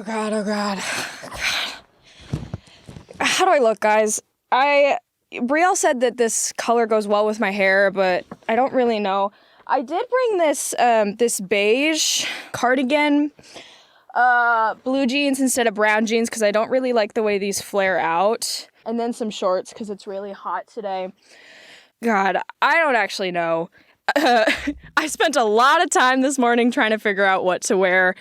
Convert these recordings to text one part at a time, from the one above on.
Oh God, oh God. How do I look, guys? Brielle said that this color goes well with my hair, but I don't really know. I did bring this beige cardigan, blue jeans instead of brown jeans because I don't really like the way these flare out. And then some shorts because it's really hot today. God, I don't actually know. I spent a lot of time this morning trying to figure out what to wear,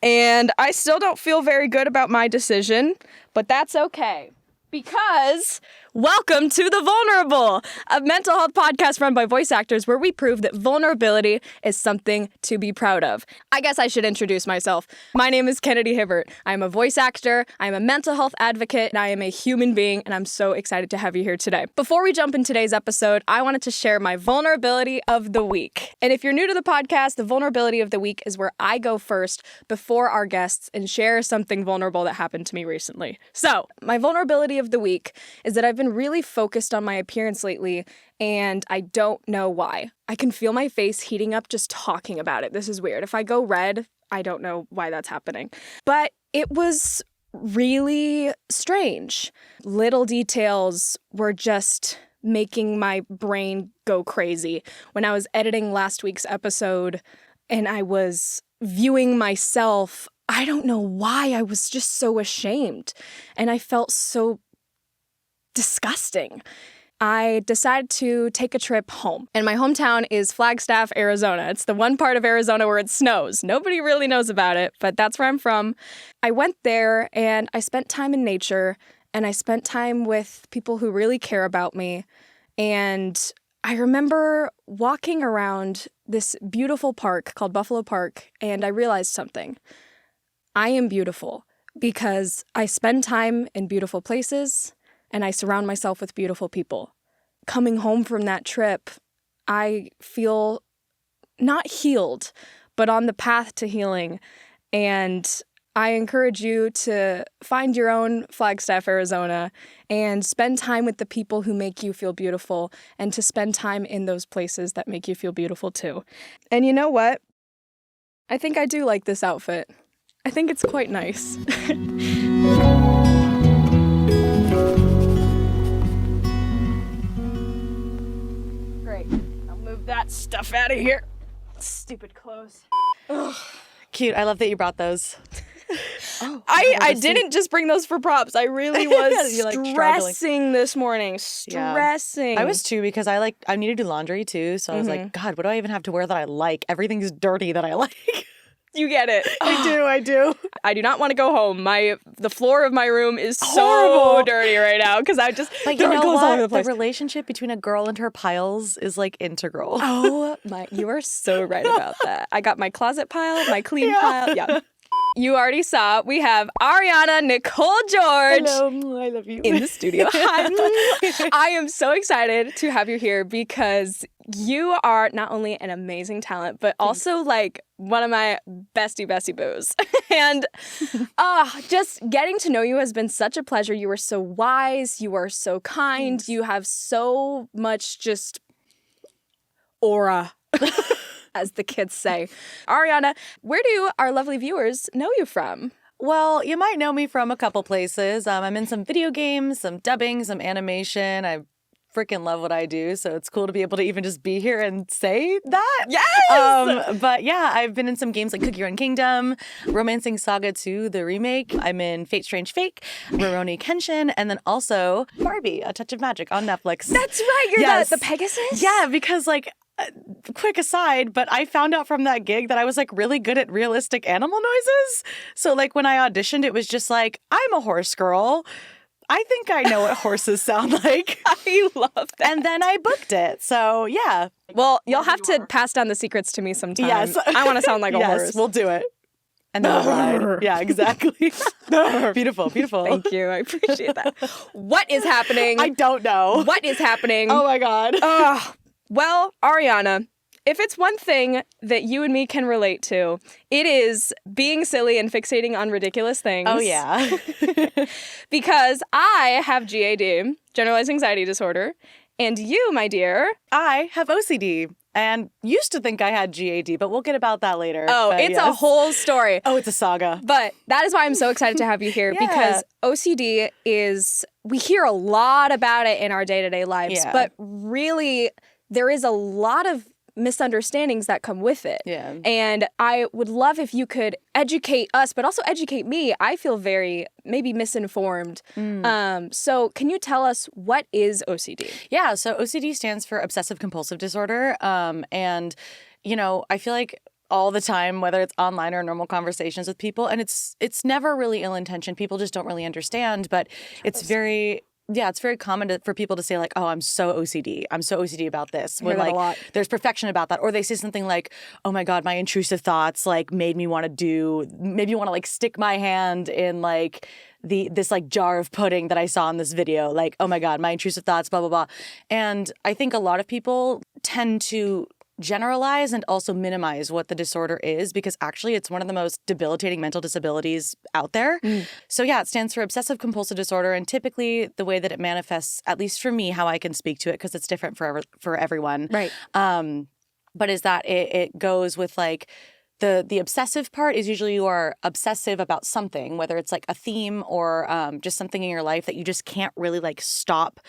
and I still don't feel very good about my decision, but that's okay. Because welcome to The Vulnerable, a mental health podcast run by voice actors where we prove that vulnerability is something to be proud of. I guess I should introduce myself. My name is Kennedy Hibbert. I'm a voice actor, I'm a mental health advocate, and I am a human being, and I'm so excited to have you here today. Before we jump in today's episode, I wanted to share my vulnerability of the week. And if you're new to the podcast, the vulnerability of the week is where I go first before our guests and share something vulnerable that happened to me recently. So, my vulnerability of the week is that I've been really focused on my appearance lately, and I don't know why. I can feel my face heating up just talking about it. This is weird. If I go red, I don't know why that's happening. But it was really strange. Little details were just making my brain go crazy. When I was editing last week's episode and I was viewing myself, I don't know why I was just so ashamed, and I felt so disgusting. I decided to take a trip home, and my hometown is Flagstaff, Arizona. It's the one part of Arizona where it snows. Nobody really knows about it, but that's where I'm from. I went there and I spent time in nature, and I spent time with people who really care about me. And I remember walking around this beautiful park called Buffalo Park, and I realized something. I am beautiful because I spend time in beautiful places, and I surround myself with beautiful people. Coming home from that trip, I feel not healed, but on the path to healing. And I encourage you to find your own Flagstaff, Arizona, and spend time with the people who make you feel beautiful, and to spend time in those places that make you feel beautiful too. And you know what? I think I do like this outfit. I think it's quite nice. That stuff out of here. Stupid clothes. Ugh. Cute. I love that you brought those. I didn't just bring those for props. I really was You're stressing this morning. Stressing. Yeah. I was too, because I need to do laundry too. So I was like, God, what do I even have to wear that I like? Everything's dirty that I like. You get it. I do. I do not want to go home. The floor of my room is horrible. So dirty right now because I just But you know what? All over the place. The relationship between a girl and her piles is like integral. Oh my! You are so right about that. I got my closet pile, my clean pile. Yeah. You already saw, we have Ariana Nicole George. Hello, I love you. In the studio. Hi. I am so excited to have you here because you are not only an amazing talent, but also like one of my bestie boos. And just getting to know you has been such a pleasure. You are so wise. You are so kind. You have so much just aura. As the kids say. Ariana, where do our lovely viewers know you from? Well, you might know me from a couple places. I'm in some video games, some dubbing, some animation. I freaking love what I do, so it's cool to be able to even just be here and say that. Yes! But yeah, I've been in some games like Cookie Run Kingdom, Romancing Saga 2, the remake. I'm in Fate Strange Fake, Rurouni Kenshin, and then also Barbie, A Touch of Magic on Netflix. That's right, you're the Pegasus? Yeah, because quick aside, but I found out from that gig that I was really good at realistic animal noises. So when I auditioned, it was just I'm a horse girl. I think I know what horses sound like. I love that. And then I booked it. So yeah. Well, you'll have to pass down the secrets to me sometime. Yes. I want to sound like a horse. Yes, we'll do it. And then we'll ride. Yeah, exactly. Beautiful, beautiful. Thank you. I appreciate that. What is happening? I don't know. What is happening? Oh my God. Well, Ariana, if it's one thing that you and me can relate to, it is being silly and fixating on ridiculous things. Oh, yeah. Because I have GAD, generalized anxiety disorder, and you, my dear, I have OCD. and used to think I had GAD, but we'll get about that later. Oh, But it's a whole story. Oh, it's a saga. But that is why I'm so excited to have you here because OCD we hear a lot about it in our day-to-day lives, but really there is a lot of misunderstandings that come with it. Yeah. And I would love if you could educate us, but also educate me. I feel very maybe misinformed. So can you tell us what is OCD? Yeah, so OCD stands for obsessive compulsive disorder. And, I feel like all the time, whether it's online or normal conversations with people, and it's never really ill-intentioned. People just don't really understand, but it's very common for people to say like, oh, I'm so OCD. I'm so OCD about this. Or like, there's perfection about that. Or they say something like, oh my God, my intrusive thoughts like maybe want to like stick my hand in like this like jar of pudding that I saw in this video. Like, oh my God, my intrusive thoughts, blah, blah, blah. And I think a lot of people tend to generalize and also minimize what the disorder is because actually it's one of the most debilitating mental disabilities out there. So yeah, it stands for obsessive compulsive disorder, and typically the way that it manifests, at least for me, how I can speak to it because it's different for everyone. Right. But is that it goes with like the obsessive part is usually you are obsessive about something, whether it's like a theme or just something in your life that you just can't really like stop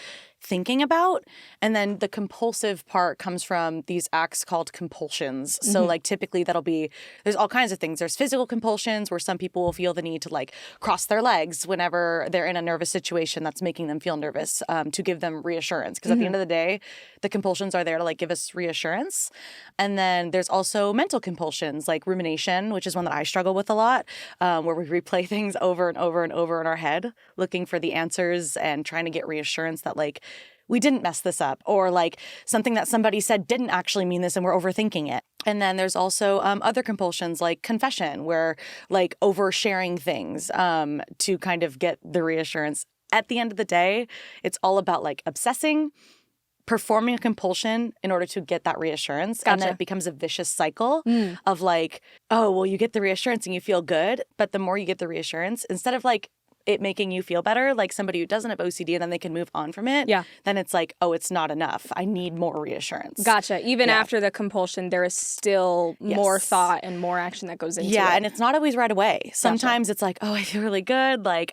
thinking about. And then the compulsive part comes from these acts called compulsions. So like typically there's all kinds of things. There's physical compulsions where some people will feel the need to like cross their legs whenever they're in a nervous situation that's making them feel nervous to give them reassurance. Because at the end of the day, the compulsions are there to like give us reassurance. And then there's also mental compulsions like rumination, which is one that I struggle with a lot, where we replay things over and over and over in our head, looking for the answers and trying to get reassurance that like, we didn't mess this up, or like something that somebody said didn't actually mean this and we're overthinking it. And then there's also other compulsions like confession, where like oversharing things to kind of get the reassurance. At the end of the day, it's all about like obsessing, performing a compulsion in order to get that reassurance. Gotcha. And then it becomes a vicious cycle of like, oh, well, you get the reassurance and you feel good. But the more you get the reassurance, instead of like it making you feel better, like somebody who doesn't have OCD and then they can move on from it, then it's like, oh, it's not enough. I need more reassurance. Gotcha. Even after the compulsion, there is still more thought and more action that goes into it. Yeah, and it's not always right away. Sometimes it's like, oh, I feel really good. Like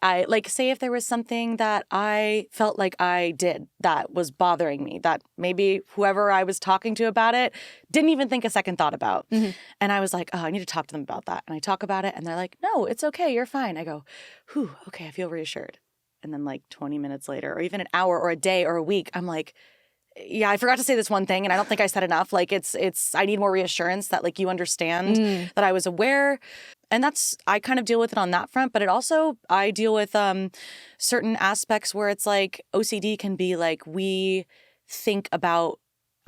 say if there was something that I felt like I did that was bothering me, that maybe whoever I was talking to about it didn't even think a second thought about. And I was like, oh, I need to talk to them about that. And I talk about it and they're like, no, it's okay. You're fine. I go, whew, okay, I feel reassured. And then like 20 minutes later, or even an hour or a day or a week, I'm like, yeah, I forgot to say this one thing and I don't think I said enough. Like I need more reassurance that like you understand that I was aware. And I kind of deal with it on that front, but I deal with certain aspects where it's like OCD can be like, we think about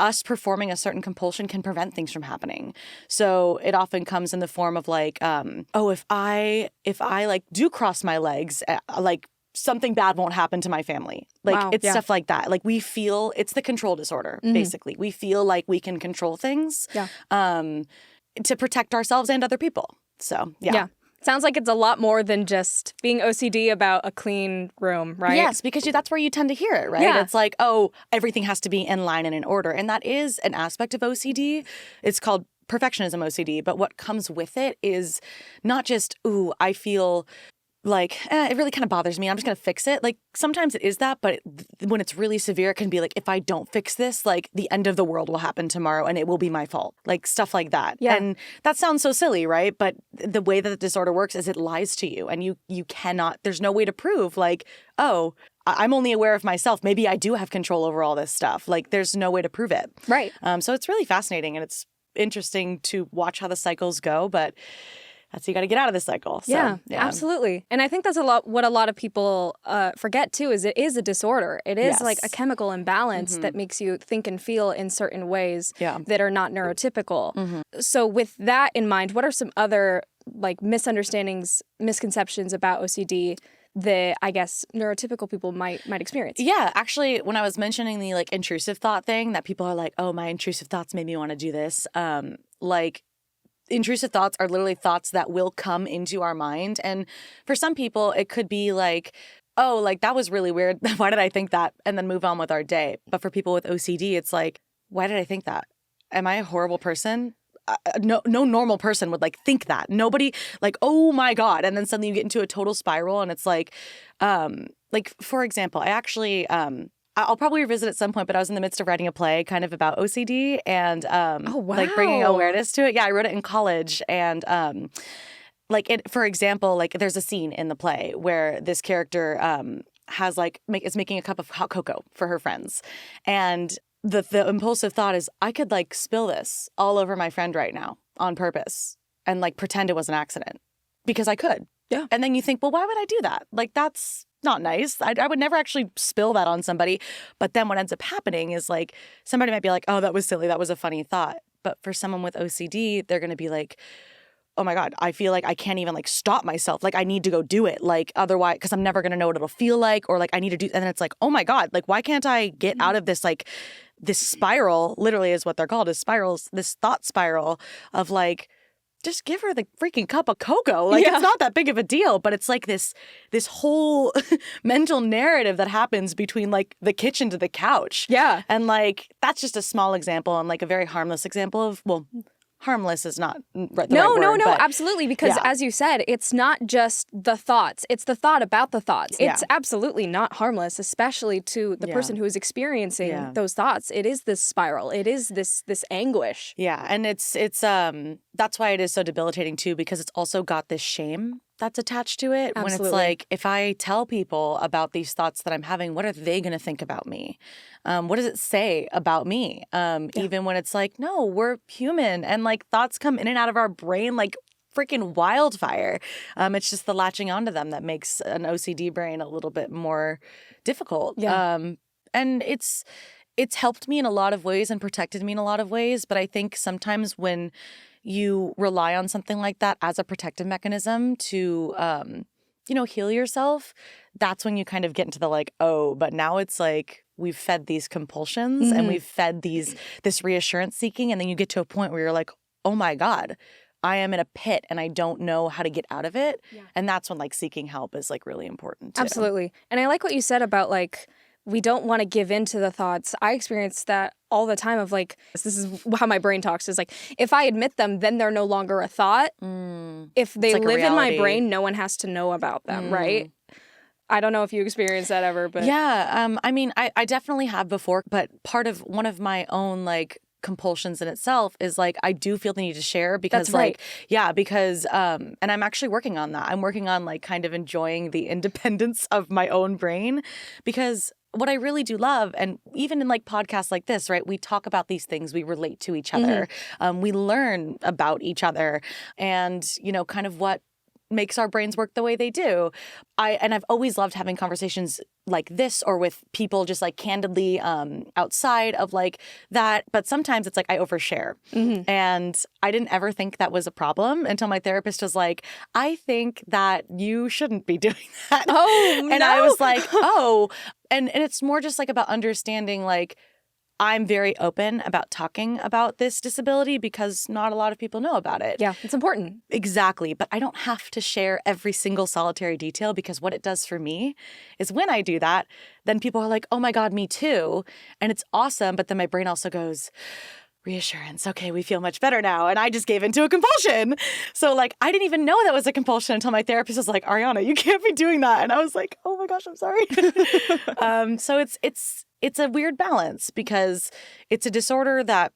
us performing a certain compulsion can prevent things from happening. So it often comes in the form of like, oh, if I like do cross my legs, like something bad won't happen to my family. Like it's stuff like that. Like we feel it's the control disorder, basically. We feel like we can control things to protect ourselves and other people. So yeah. Sounds like it's a lot more than just being OCD about a clean room, right? Yes, because that's where you tend to hear it, right? Yeah. It's like, oh, everything has to be in line and in order. And that is an aspect of OCD. It's called perfectionism OCD. But what comes with it is not just, ooh, I feel like, it really kind of bothers me. I'm just going to fix it. Like sometimes it is that, but when it's really severe, it can be like, if I don't fix this, like the end of the world will happen tomorrow and it will be my fault. Like stuff like that. Yeah. And that sounds so silly, right? But the way that the disorder works is it lies to you and you cannot, there's no way to prove like, oh, I'm only aware of myself. Maybe I do have control over all this stuff. Like there's no way to prove it. Right. So it's really fascinating and it's interesting to watch how the cycles go, but that's you got to get out of the cycle. So, yeah, absolutely. And I think that's what a lot of people forget too, is it is a disorder. It is like a chemical imbalance that makes you think and feel in certain ways that are not neurotypical. So with that in mind, what are some other like misunderstandings, misconceptions about OCD that I guess neurotypical people might experience? Yeah, actually, when I was mentioning the like intrusive thought thing, that people are like, oh, my intrusive thoughts made me want to do this. Like intrusive thoughts are literally thoughts that will come into our mind. And for some people, it could be like, oh, like that was really weird. Why did I think that? And then move on with our day. But for people with OCD, it's like, why did I think that? am I a horrible person? No normal person would like think that. Nobody like, oh my God. And then suddenly you get into a total spiral and it's like for example, I actually, I'll probably revisit at some point, but I was in the midst of writing a play kind of about OCD and Oh, wow. like bringing awareness to it. Yeah, I wrote it in college and for example, like there's a scene in the play where this character is making a cup of hot cocoa for her friends. And the impulsive thought is, I could like spill this all over my friend right now on purpose and like pretend it was an accident because I could. Yeah. And then you think, well, why would I do that? Like, that's not nice. I would never actually spill that on somebody. But then what ends up happening is like somebody might be like, oh, that was silly. That was a funny thought. But for someone with OCD, they're going to be like, oh my God, I feel like I can't even like stop myself. Like I need to go do it. Like otherwise, because I'm never going to know what it'll feel like, or like I need to do. And then it's like, oh my God, like why can't I get out of this, like this spiral, literally is what they're called, is spirals, this thought spiral of like, just give her the freaking cup of cocoa. Like it's not that big of a deal, but it's like this whole mental narrative that happens between like the kitchen to the couch. Yeah. And like, that's just a small example and like a very harmless example of, well, harmless is not the right word. No, but absolutely. Because as you said, it's not just the thoughts. It's the thought about the thoughts. It's Yeah. absolutely not harmless, especially to the person who is experiencing those thoughts. It is this spiral. It is this anguish. Yeah. And it's that's why it is so debilitating too, because it's also got this shame that's attached to it. Absolutely. When it's like, if I tell people about these thoughts that I'm having, what are they going to think about me? What does it say about me? Even when it's like, no, we're human. And like thoughts come in and out of our brain like freaking wildfire. It's just the latching onto them that makes an OCD brain a little bit more difficult. Yeah. And it's helped me in a lot of ways and protected me in a lot of ways. But I think sometimes when you rely on something like that as a protective mechanism to, heal yourself, that's when you kind of get into the like, oh, but now it's like we've fed these compulsions and we've fed this reassurance seeking. And then you get to a point where you're like, oh my God, I am in a pit and I don't know how to get out of it. Yeah. And that's when like seeking help is like really important too. Absolutely. And I like what you said about like, we don't want to give in to the thoughts. I experience that all the time of like, this is how my brain talks, is like, if I admit them, then they're no longer a thought. If they like live in my brain, no one has to know about them, right? I don't know if you experienced that ever, but... Yeah, I mean, I definitely have before, but one of my own like compulsions in itself is like, I do feel the need to share because That's right. because and I'm actually working on that. I'm working on like kind of enjoying the independence of my own brain, because what I really do love, and even in like podcasts like this, right, we talk about these things, we relate to each other, we learn about each other, and kind of what makes our brains work the way they do. I've always loved having conversations like this or with people just like candidly outside of like that. But sometimes it's like I overshare. And I didn't ever think that was a problem until my therapist was like, I think that you shouldn't be doing that. Oh, and no. I was like, oh. And it's more just like about understanding like, I'm very open about talking about this disability because not a lot of people know about it. Yeah, it's important. Exactly. But I don't have to share every single solitary detail, because what it does for me is when I do that, then people are like, oh my God, me too. And it's awesome. But then my brain also goes, reassurance. Okay, we feel much better now. And I just gave into a compulsion. So like, I didn't even know that was a compulsion until my therapist was like, Ariana, you can't be doing that. And I was like, oh my gosh, I'm sorry. So it's a weird balance, because it's a disorder that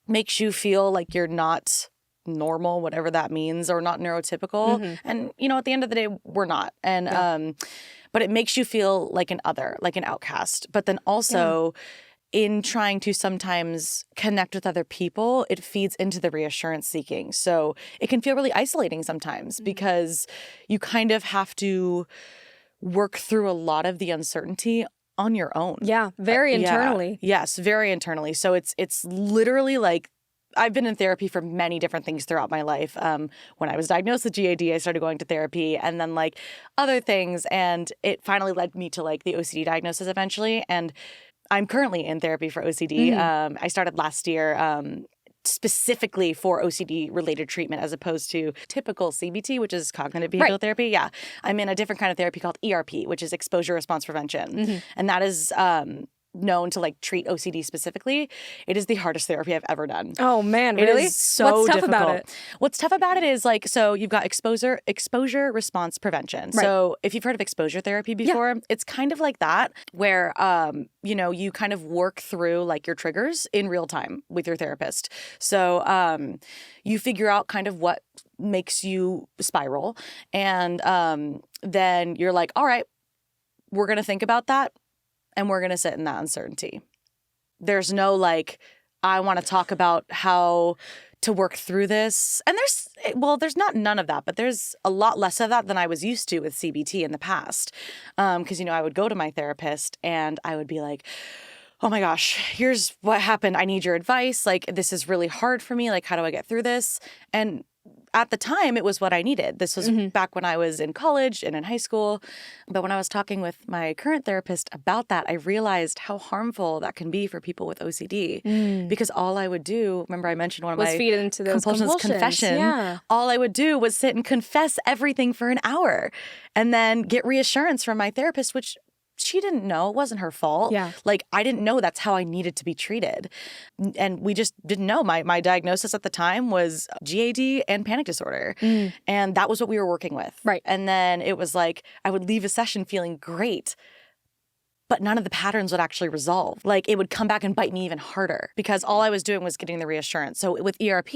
makes you feel like you're not normal, whatever that means, or not neurotypical. And, at the end of the day, we're not. And, but it makes you feel like an other, like an outcast. But then also in trying to sometimes connect with other people, it feeds into the reassurance seeking. So it can feel really isolating sometimes, because you kind of have to work through a lot of the uncertainty on your own. Yeah, very internally. Yes, very internally. So it's literally like, I've been in therapy for many different things throughout my life. When I was diagnosed with GAD, I started going to therapy, and then like other things. And it finally led me to like the OCD diagnosis eventually. And I'm currently in therapy for OCD. I started last year specifically for OCD related treatment, as opposed to typical CBT, which is cognitive behavioral therapy. Yeah. I'm in a different kind of therapy called ERP, which is exposure response prevention. And that is known to like treat OCD specifically, it is the hardest therapy I've ever done. Oh man, really? It is so What's tough difficult. about it? What's tough about it is like, so you've got exposure response prevention. Right. So if you've heard of exposure therapy before, it's kind of like that, where you know, you kind of work through like your triggers in real time with your therapist. So you figure out kind of what makes you spiral, and then you're like, all right, we're going to think about that, and we're going to sit in that uncertainty. There's no like, I want to talk about how to work through this. And there's not none of that, but there's a lot less of that than I was used to with CBT in the past. Because, you know, I would go to my therapist and I would be like, oh my gosh, here's what happened. I need your advice. Like, this is really hard for me. Like, how do I get through this? And at the time, it was what I needed. This was back when I was in college and in high school. But when I was talking with my current therapist about that, I realized how harmful that can be for people with OCD. Because all I would do, remember I mentioned one of my feed into those compulsions. confession. Yeah. All I would do was sit and confess everything for an hour and then get reassurance from my therapist, which she didn't know. It wasn't her fault. Yeah. Like, I didn't know that's how I needed to be treated. And we just didn't know. My diagnosis at the time was GAD and panic disorder. And that was what we were working with. Right. And then it was like, I would leave a session feeling great, but none of the patterns would actually resolve. Like, it would come back and bite me even harder because all I was doing was getting the reassurance. So with ERP,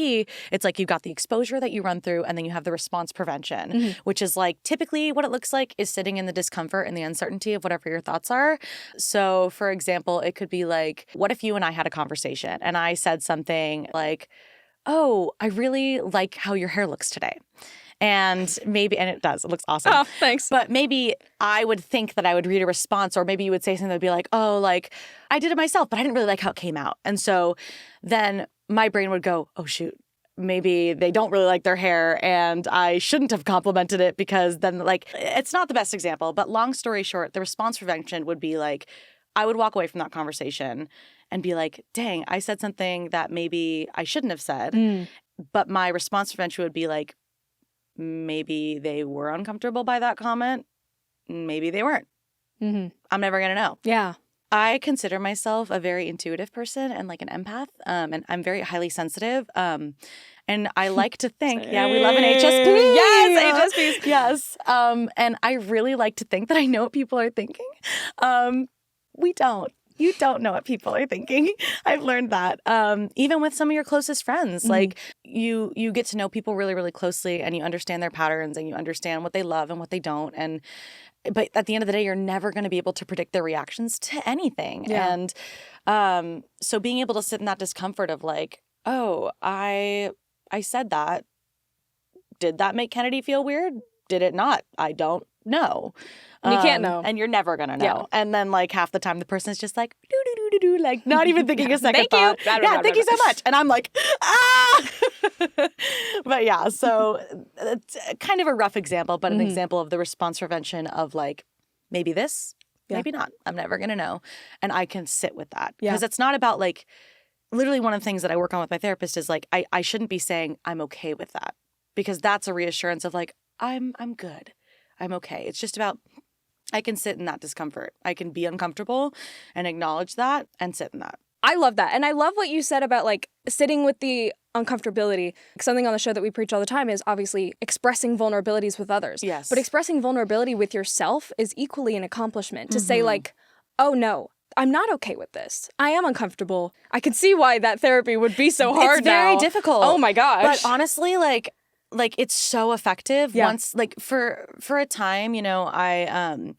it's like you've got the exposure that you run through, and then you have the response prevention, which is like typically what it looks like is sitting in the discomfort and the uncertainty of whatever your thoughts are. So for example, it could be like, what if you and I had a conversation and I said something like, oh, I really like how your hair looks today. And it does. It looks awesome. Oh, thanks. But maybe I would think that I would read a response, or maybe you would say something that would be like, oh, like, I did it myself, but I didn't really like how it came out. And so then my brain would go, oh, shoot, maybe they don't really like their hair and I shouldn't have complimented it, because then, like, it's not the best example. But long story short, the response prevention would be like, I would walk away from that conversation and be like, dang, I said something that maybe I shouldn't have said. But my response prevention would be like, maybe they were uncomfortable by that comment. Maybe they weren't. I'm never going to know. Yeah. I consider myself a very intuitive person and like an empath. And I'm very highly sensitive. And I like to think, we love an HSP. Yes, HSPs. Yes. And I really like to think that I know what people are thinking. We don't. You don't know what people are thinking. I've learned that. Even with some of your closest friends, like you get to know people really, really closely, and you understand their patterns, and you understand what they love and what they don't. But at the end of the day, you're never going to be able to predict their reactions to anything. Yeah. And so being able to sit in that discomfort of like, oh, I said that. Did that make Kennedy feel weird? Did it not? I don't know. You can't know. And you're never going to know. Yeah. And then like half the time the person's just like, do, like not even thinking a second Thank you. thought. Yeah, thank you so much. And I'm like, ah! But yeah, so it's kind of a rough example, but an example of the response prevention of like, maybe this, maybe not. I'm never going to know. And I can sit with that. Because it's not about like, literally one of the things that I work on with my therapist is like, I shouldn't be saying I'm okay with that. Because that's a reassurance of like, I'm good. I'm okay. It's just about, I can sit in that discomfort. I can be uncomfortable and acknowledge that and sit in that. I love that. And I love what you said about like sitting with the uncomfortability. Something on the show that we preach all the time is obviously expressing vulnerabilities with others. Yes. But expressing vulnerability with yourself is equally an accomplishment. To say like, oh no, I'm not okay with this. I am uncomfortable. I can see why that therapy would be so hard It's very now. difficult. Oh my gosh. But honestly, like it's so effective. Once, like for a time, you know, I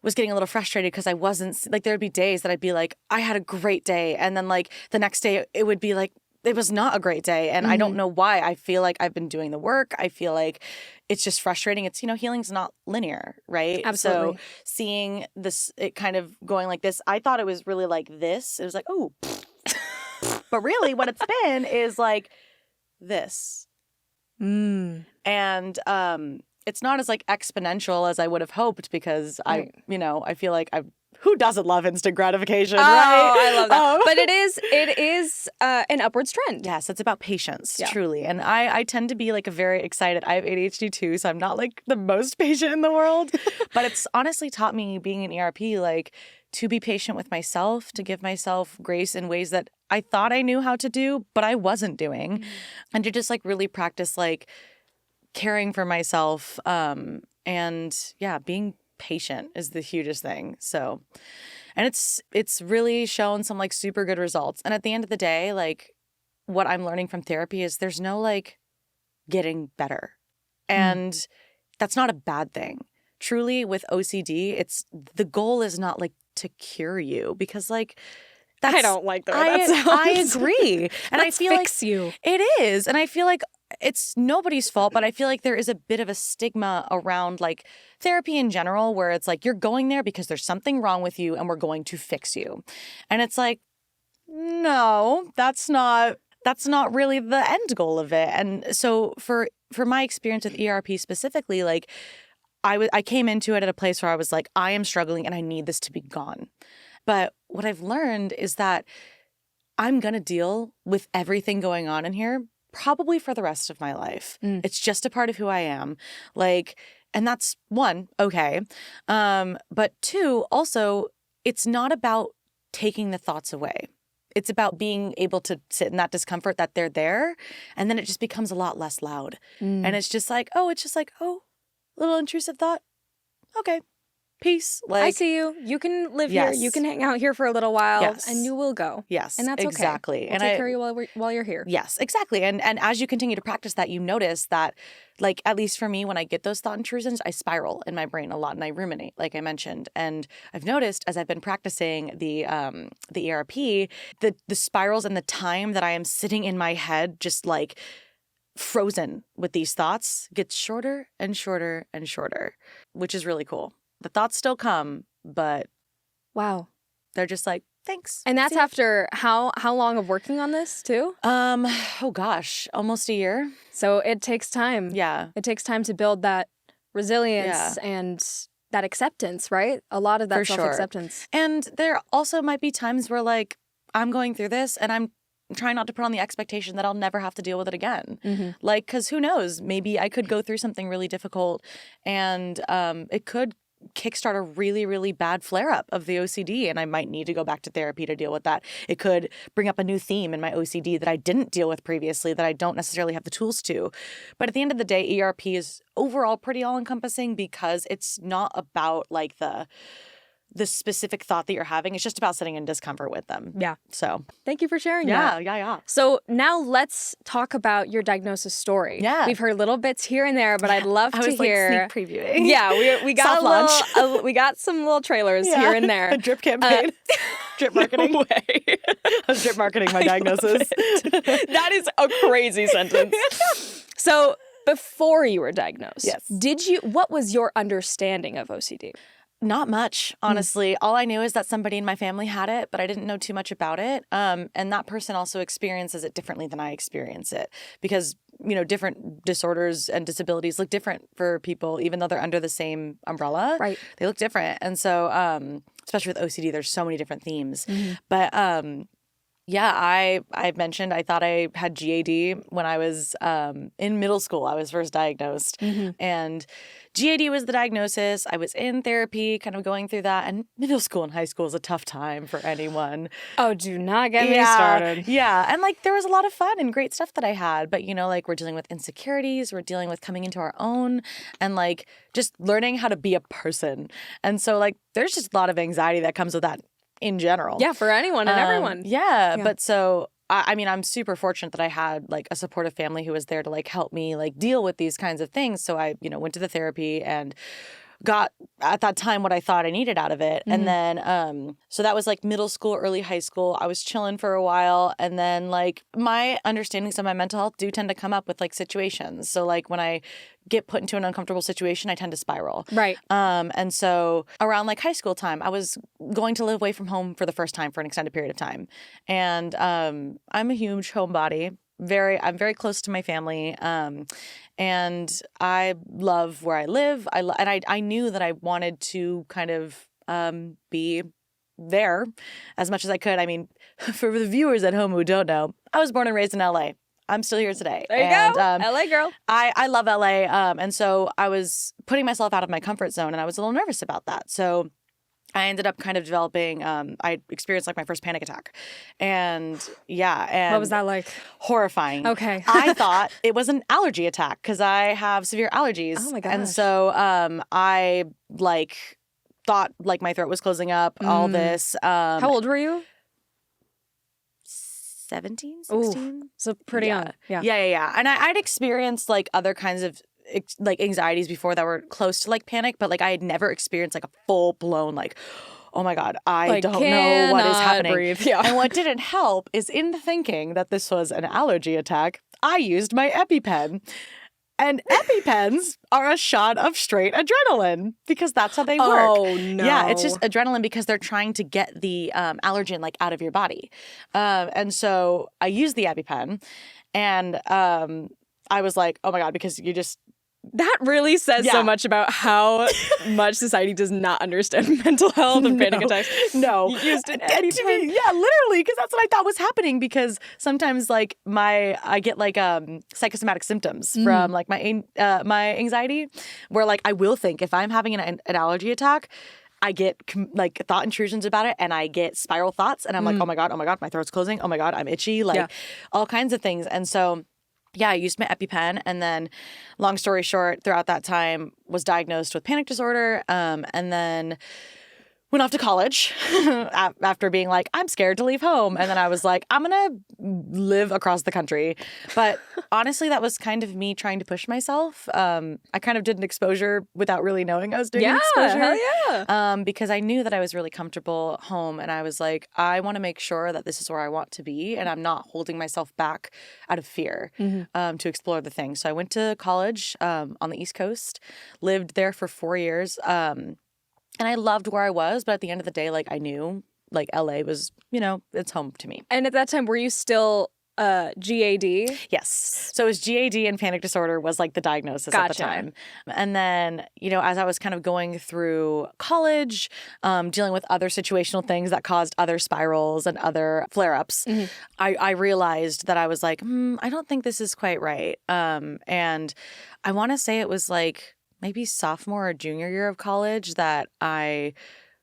was getting a little frustrated because I wasn't, like, there'd be days that I'd be like, I had a great day. And then like the next day it would be like, it was not a great day. And I don't know why. I feel like I've been doing the work. I feel like it's just frustrating. It's, you know, healing's not linear, right? Absolutely. So seeing this, it kind of going like this, I thought it was really like this. It was like, oh, but really what it's been is like this. And it's not as like exponential as I would have hoped, because I feel like who doesn't love instant gratification, right? I love that. But it is an upwards trend. Yes, it's about patience, truly. And I tend to be like a very excited, I have ADHD too, so I'm not like the most patient in the world. But it's honestly taught me, being in ERP, like to be patient with myself, to give myself grace in ways that I thought I knew how to do, but I wasn't doing. And to just like really practice like caring for myself. And yeah, being patient is the hugest thing. So, and it's really shown some like super good results. And at the end of the day, like what I'm learning from therapy is there's no like getting better. And that's not a bad thing. Truly with OCD, it's the goal is not like to cure you because like that's, I don't like the way that sounds. I agree. And I feel fix like you. it is. And I feel like it's nobody's fault, but I feel like there is a bit of a stigma around like therapy in general where it's like you're going there because there's something wrong with you and we're going to fix you. And it's like, no, that's not really the end goal of it. And so for my experience with ERP specifically, like I came into it at a place where I was like, I am struggling and I need this to be gone. But what I've learned is that I'm going to deal with everything going on in here probably for the rest of my life. It's just a part of who I am. Like, and that's one, okay. But two, also, it's not about taking the thoughts away. It's about being able to sit in that discomfort that they're there. And then it just becomes a lot less loud. And it's just like, oh, little intrusive thought. Okay. Peace. Like I see you. You can live here. You can hang out here for a little while, and you will go. Yes, and that's exactly. Okay. We'll take care of you while you're here. Yes, exactly. And as you continue to practice that, you notice that, like at least for me, when I get those thought intrusions, I spiral in my brain a lot and I ruminate, like I mentioned. And I've noticed as I've been practicing the ERP, the spirals and the time that I am sitting in my head, just like frozen with these thoughts, gets shorter and shorter and shorter, which is really cool. The thoughts still come, but wow, they're just like, thanks. And that's after how long of working on this too? Oh gosh, almost a year. So it takes time. Yeah. It takes time to build that resilience and that acceptance, right? A lot of that self-acceptance. Sure. And there also might be times where like I'm going through this and I'm trying not to put on the expectation that I'll never have to deal with it again. Like, because who knows? Maybe I could go through something really difficult and it could kickstart a really, really bad flare-up of the OCD, and I might need to go back to therapy to deal with that. It could bring up a new theme in my OCD that I didn't deal with previously that I don't necessarily have the tools to. But at the end of the day, ERP is overall pretty all-encompassing because it's not about like the specific thought that you're having. It's just about sitting in discomfort with them. Yeah. So thank you for sharing that. Yeah. So now let's talk about your diagnosis story. Yeah. We've heard little bits here and there, but I'd love to hear. Like sneak previewing. Yeah, we got we got some little trailers here and there. A drip campaign. Drip marketing. No way. I was drip marketing my diagnosis. That is a crazy sentence. So before you were diagnosed, what was your understanding of OCD? Not much, honestly. All I knew is that somebody in my family had it, but I didn't know too much about it. And that person also experiences it differently than I experience it because, you know, different disorders and disabilities look different for people, even though they're under the same umbrella. Right. They look different. And so, especially with OCD, there's so many different themes. But yeah, I mentioned I thought I had GAD when I was in middle school. I was first diagnosed. And GAD was the diagnosis. I was in therapy, kind of going through that. And middle school and high school is a tough time for anyone. Oh, do not get me started. Yeah. And like there was a lot of fun and great stuff that I had. But, you know, like we're dealing with insecurities. We're dealing with coming into our own and like just learning how to be a person. And so like there's just a lot of anxiety that comes with that in general. Yeah, for anyone and everyone. Yeah. But so, I mean, I'm super fortunate that I had like a supportive family who was there to like help me like deal with these kinds of things. So I, you know, went to the therapy and got at that time what I thought I needed out of it. And then, so that was like middle school, early high school. I was chilling for a while. And then like my understandings of my mental health do tend to come up with like situations. So like when I get put into an uncomfortable situation, I tend to spiral. Right. And so around like high school time, I was going to live away from home for the first time for an extended period of time. And I'm a huge homebody. I'm very close to my family. And I love where I live. I knew that I wanted to kind of be there as much as I could. I mean, for the viewers at home who don't know, I was born and raised in LA. I'm still here today. There you go. LA girl. I love LA. And so I was putting myself out of my comfort zone and I was a little nervous about that. So I ended up kind of developing, I experienced like my first panic attack. And and What was that like? horrifying. Okay. I thought it was an allergy attack because I have severe allergies. Oh my gosh. And so I like thought like my throat was closing up, all this. How old were you? 17, 16. Ooh, so pretty young. Yeah. Yeah. And I'd experienced like other kinds of like anxieties before that were close to like panic, but like I had never experienced like a full blown like, oh my God, I Like, don't know what is cannot happening. breathe. Yeah. And what didn't help is in thinking that this was an allergy attack, I used my EpiPen. And EpiPens are a shot of straight adrenaline because that's how they work. Oh, no. Yeah, it's just adrenaline because they're trying to get the allergen like out of your body. And so I used the EpiPen and I was like, oh my God, because you just... That really says so much about how much society does not understand mental health and panic attacks. No. You used an Yeah, literally, because that's what I thought was happening. Because sometimes, like, I get like psychosomatic symptoms from like my anxiety, where like I will think if I'm having an allergy attack, I get like thought intrusions about it, and I get spiral thoughts, and I'm like, oh my God, my throat's closing. Oh my God, I'm itchy, like all kinds of things, and so. Yeah, I used my EpiPen, and then, long story short, throughout that time, was diagnosed with panic disorder, and then went off to college after being like, I'm scared to leave home. And then I was like, I'm going to live across the country. But honestly, that was kind of me trying to push myself. I kind of did an exposure without really knowing I was doing an exposure. Hell yeah. Because I knew that I was really comfortable at home. And I was like, I want to make sure that this is where I want to be. And I'm not holding myself back out of fear to explore the thing. So I went to college on the East Coast, lived there for 4 years. And I loved where I was, but at the end of the day, like I knew like LA was, it's home to me. And at that time, were you still GAD? Yes. So it was GAD and panic disorder was like the diagnosis at the time. And then, as I was kind of going through college, dealing with other situational things that caused other spirals and other flare-ups, I realized that I was like, I don't think this is quite right. And I want to say it was like maybe sophomore or junior year of college that I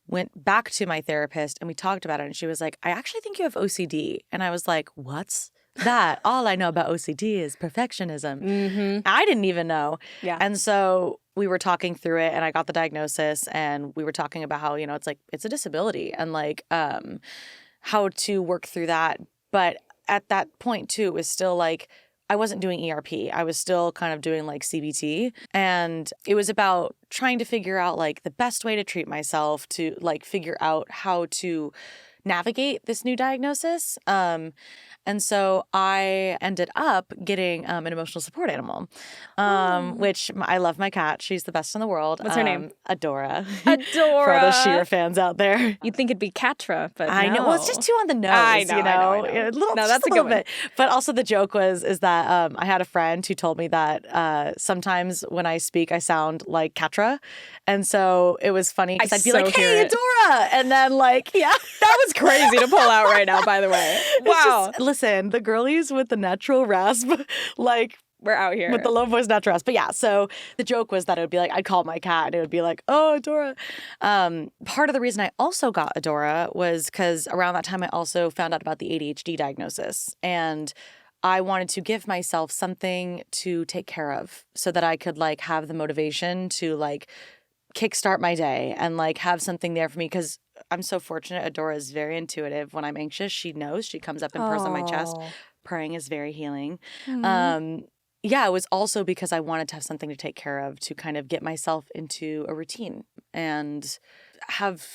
went back to my therapist and we talked about it. And she was like, I actually think you have OCD. And I was like, what's that? All I know about OCD is perfectionism. I didn't even know. Yeah. And so we were talking through it and I got the diagnosis and we were talking about how, it's like, it's a disability and like how to work through that. But at that point too, it was still like, I wasn't doing ERP. I was still kind of doing like CBT. And it was about trying to figure out like the best way to treat myself, to like figure out how to navigate this new diagnosis. And so I ended up getting an emotional support animal, which I love my cat. She's the best in the world. What's her name? Adora. Adora. For all those Sheer fans out there. You'd think it'd be Catra, but I know. Well, it's just too on the nose, I know. A little, no, that's a good little one. bit. But also the joke is that I had a friend who told me that sometimes when I speak, I sound like Catra. And so it was funny because I'd be like, hey, Adora. And then like, that was crazy to pull out right now, by the way. Wow. Listen, the girlies with the natural rasp, like, we're out here. With the low voice natural rasp. But yeah, so the joke was that it would be like, I'd call my cat and it would be like, oh, Adora. Part of the reason I also got Adora was because around that time I also found out about the ADHD diagnosis. And I wanted to give myself something to take care of so that I could like have the motivation to like kickstart my day and like have something there for me because I'm so fortunate. Adora is very intuitive. When I'm anxious, she knows. She comes up and purrs on my chest. Purring is very healing. It was also because I wanted to have something to take care of to kind of get myself into a routine and have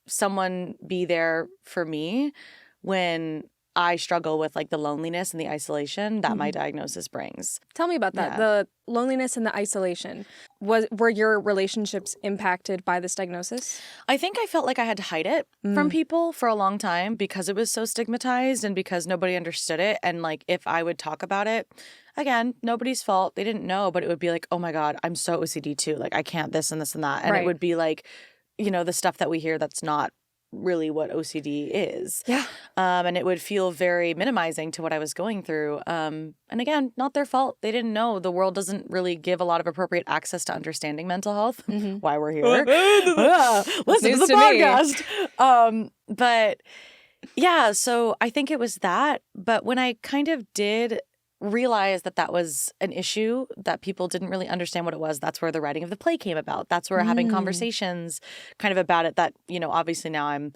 someone be there for me when I struggle with like the loneliness and the isolation that my diagnosis brings. Tell me about that. The loneliness and the isolation. Were your relationships impacted by this diagnosis? I think I felt like I had to hide it from people for a long time because it was so stigmatized and because nobody understood it. And like if I would talk about it, again, nobody's fault. They didn't know, but it would be like, oh my God, I'm so OCD too. Like I can't this and this and that. And it would be like, the stuff that we hear that's not really what OCD is. Yeah. And it would feel very minimizing to what I was going through. And again, not their fault. They didn't know. The world doesn't really give a lot of appropriate access to understanding mental health. Why we're here. Listen to the podcast. But yeah, so I think it was that. But when I kind of did realize that that was an issue, that people didn't really understand what it was, that's where the writing of the play came about. That's where having conversations kind of about it that, you know, obviously now I'm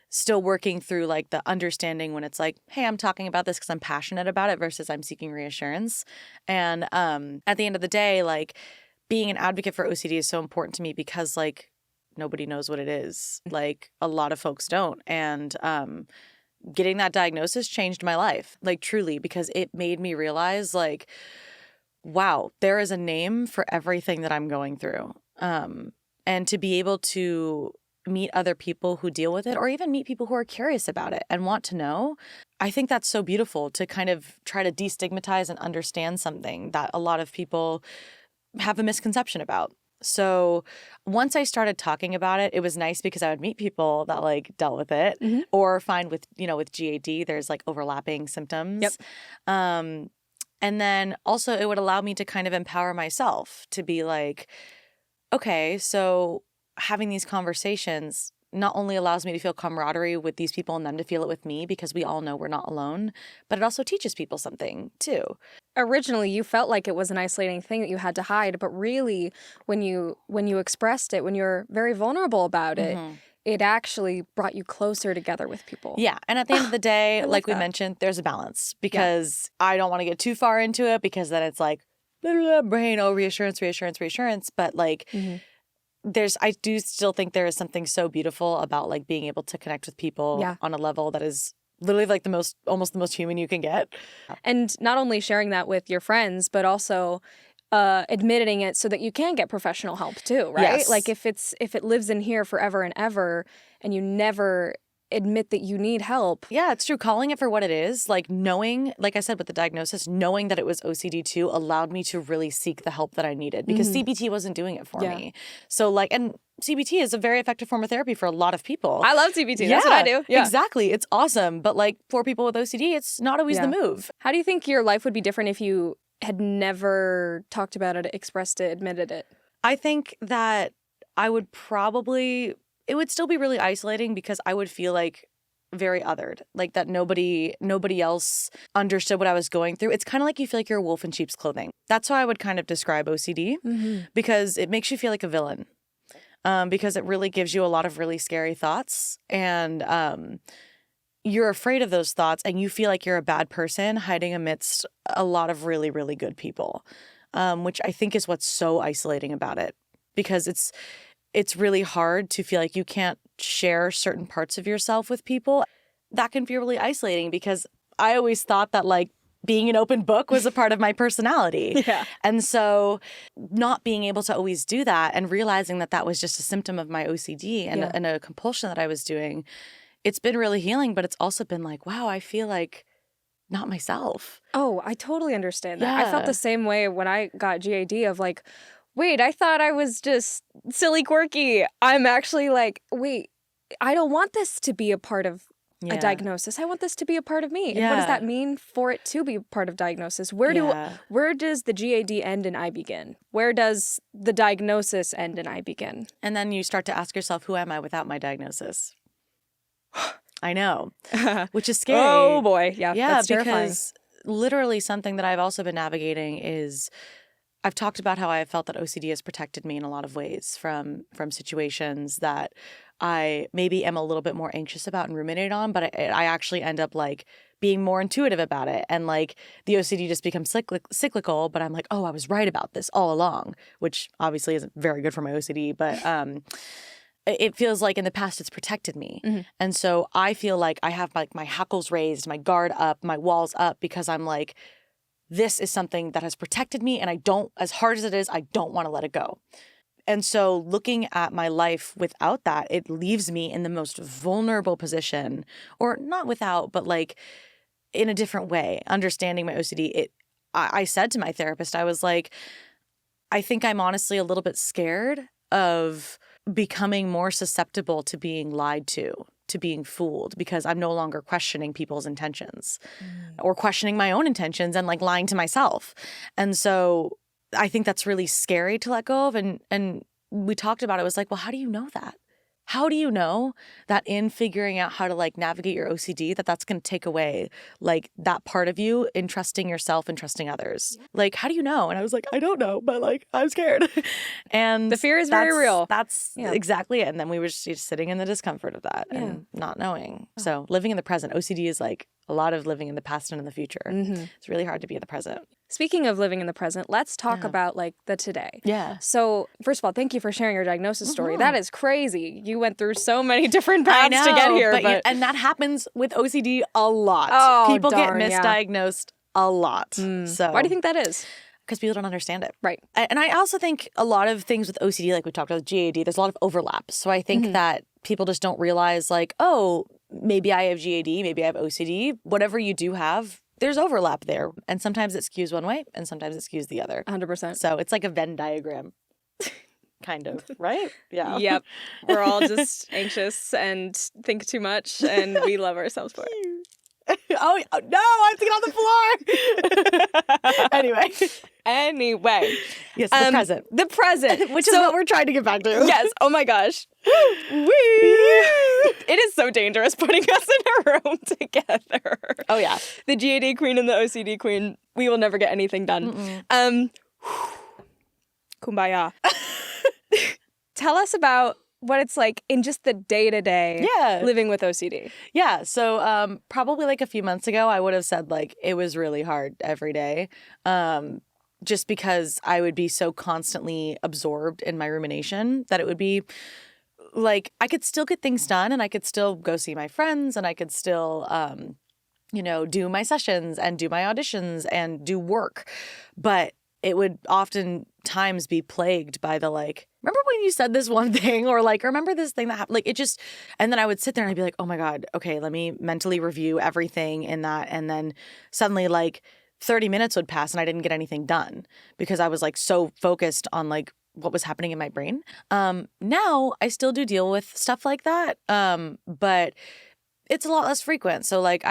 still working through like the understanding when it's like, hey, I'm talking about this because I'm passionate about it versus I'm seeking reassurance. And at the end of the day, like being an advocate for OCD is so important to me because like nobody knows what it is. Like a lot of folks don't. And getting that diagnosis changed my life, like truly, because it made me realize like, wow, there is a name for everything that I'm going through. And to be able to meet other people who deal with it or even meet people who are curious about it and want to know, I think that's so beautiful to kind of try to destigmatize and understand something that a lot of people have a misconception about. So once I started talking about it, it was nice because I would meet people that like dealt with it or find with, you know, with GAD, there's like overlapping symptoms. Yep. And then also it would allow me to kind of empower myself to be like, okay, so having these conversations not only allows me to feel camaraderie with these people and them to feel it with me because we all know we're not alone, but it also teaches people something too. Originally, you felt like it was an isolating thing that you had to hide, but really, when you expressed it, when you're very vulnerable about it, it actually brought you closer together with people. Yeah. And at the end of the day, like we mentioned, there's a balance because I don't want to get too far into it because then it's like, blah, blah, blah, brain, oh, reassurance. But like, I do still think there is something so beautiful about like being able to connect with people on a level that is literally like almost the most human you can get. And not only sharing that with your friends, but also admitting it so that you can get professional help too, right? Yes. Like if it lives in here forever and ever and you never admit that you need help. Yeah, it's true. Calling it for what it is, like knowing, like I said with the diagnosis, knowing that it was OCD too allowed me to really seek the help that I needed because CBT wasn't doing it for me. So like, and CBT is a very effective form of therapy for a lot of people. I love CBT. That's what I do. Yeah, exactly. It's awesome. But like for people with OCD, it's not always the move. How do you think your life would be different if you had never talked about it, expressed it, admitted it? I think that I would probably, it would still be really isolating because I would feel like very othered, like that nobody else understood what I was going through. It's kind of like you feel like you're a wolf in sheep's clothing. That's how I would kind of describe OCD because it makes you feel like a villain. Because it really gives you a lot of really scary thoughts and you're afraid of those thoughts and you feel like you're a bad person hiding amidst a lot of really, really good people, which I think is what's so isolating about it because it's really hard to feel like you can't share certain parts of yourself with people. That can feel really isolating because I always thought that like being an open book was a part of my personality. And so not being able to always do that and realizing that that was just a symptom of my OCD and a compulsion that I was doing, it's been really healing, but it's also been like, wow, I feel like not myself. Oh, I totally understand that. I felt the same way when I got GAD of like, wait, I thought I was just silly quirky. I'm actually like, wait, I don't want this to be a part of a diagnosis. I want this to be a part of me. And what does that mean for it to be part of diagnosis? Where does the GAD end and I begin? Where does the diagnosis end and I begin? And then you start to ask yourself, who am I without my diagnosis? I know, which is scary. Oh boy. Yeah, that's terrifying. Because literally something that I've also been navigating is I've talked about how I have felt that OCD has protected me in a lot of ways from situations that I maybe am a little bit more anxious about and ruminate on, but I actually end up like being more intuitive about it. And like the OCD just becomes cyclical, but I'm like, oh, I was right about this all along, which obviously isn't very good for my OCD, but it feels like in the past it's protected me. And so I feel like I have like my hackles raised, my guard up, my walls up because I'm like, this is something that has protected me and I don't, as hard as it is, I don't want to let it go. And so looking at my life without that, it leaves me in the most vulnerable position, or not without, but like in a different way, understanding my OCD. I said to my therapist, I was like, I think I'm honestly a little bit scared of becoming more susceptible to being lied to to being fooled because I'm no longer questioning people's intentions or questioning my own intentions and like lying to myself. And so I think that's really scary to let go of. And we talked about it. It was like, well, how do you know that? How do you know that in figuring out how to like navigate your OCD, that's going to take away like that part of you in trusting yourself and trusting others? Like, how do you know? And I was like, I don't know, but like, I'm scared. And The fear is very real. That's exactly it. And then we were just sitting in the discomfort of that and not knowing. So living in the present, OCD is like a lot of living in the past and in the future. It's really hard to be in the present. Speaking of living in the present, let's talk about like the today. Yeah. So first of all, thank you for sharing your diagnosis story. That is crazy. You went through so many different paths to get here. And that happens with OCD a lot. Oh, people darn, get misdiagnosed a lot. So why do you think that is? Because people don't understand it. Right. And I also think a lot of things with OCD, like we talked about with GAD, there's a lot of overlap. So I think that people just don't realize like, oh, maybe I have GAD, maybe I have OCD. Whatever you do have, there's overlap there. And sometimes it skews one way and sometimes it skews the other. 100%. So it's like a Venn diagram. Kind of, right? Yeah. Yep. We're all just anxious and think too much and we love ourselves for it. Oh, no, I'm thinking on the floor. Anyway. Yes, the present. The present. Which is what we're trying to get back to. Yes. Oh my gosh. It is so dangerous putting us in a room together. Oh, yeah. The GAD queen and the OCD queen. We will never get anything done. Kumbaya. Tell us about what it's like in just the day-to-day living with OCD. Yeah. So probably like a few months ago, I would have said like it was really hard every day. Just because I would be so constantly absorbed in my rumination that it would be like I could still get things done and I could still go see my friends and I could still, do my sessions and do my auditions and do work. But it would oftentimes be plagued by the like, remember when you said this one thing or like, remember this thing that happened? Like it just, and then I would sit there and I'd be like, oh my God, okay, let me mentally review everything in that. And then suddenly like 30 minutes would pass and I didn't get anything done because I was like so focused on like what was happening in my brain. Now I still do deal with stuff like that. But it's a lot less frequent. So like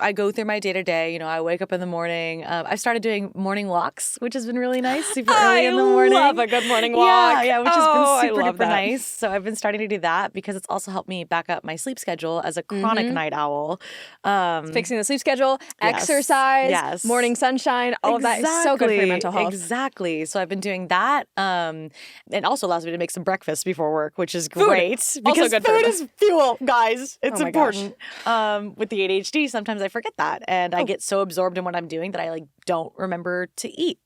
I go through my day-to-day, I wake up in the morning. I started doing morning walks, which has been really nice, super early in the morning. I love a good morning walk. Yeah, which has been super duper nice. So I've been starting to do that because it's also helped me back up my sleep schedule as a chronic night owl. Fixing the sleep schedule, exercise, morning sunshine, all of that is so good for your mental health. Exactly. So I've been doing that. And also allows me to make some breakfast before work, which is great. Because good food is fuel, guys. It's important. Gosh. With the ADHD, sometimes I forget that. And I get so absorbed in what I'm doing that I like don't remember to eat.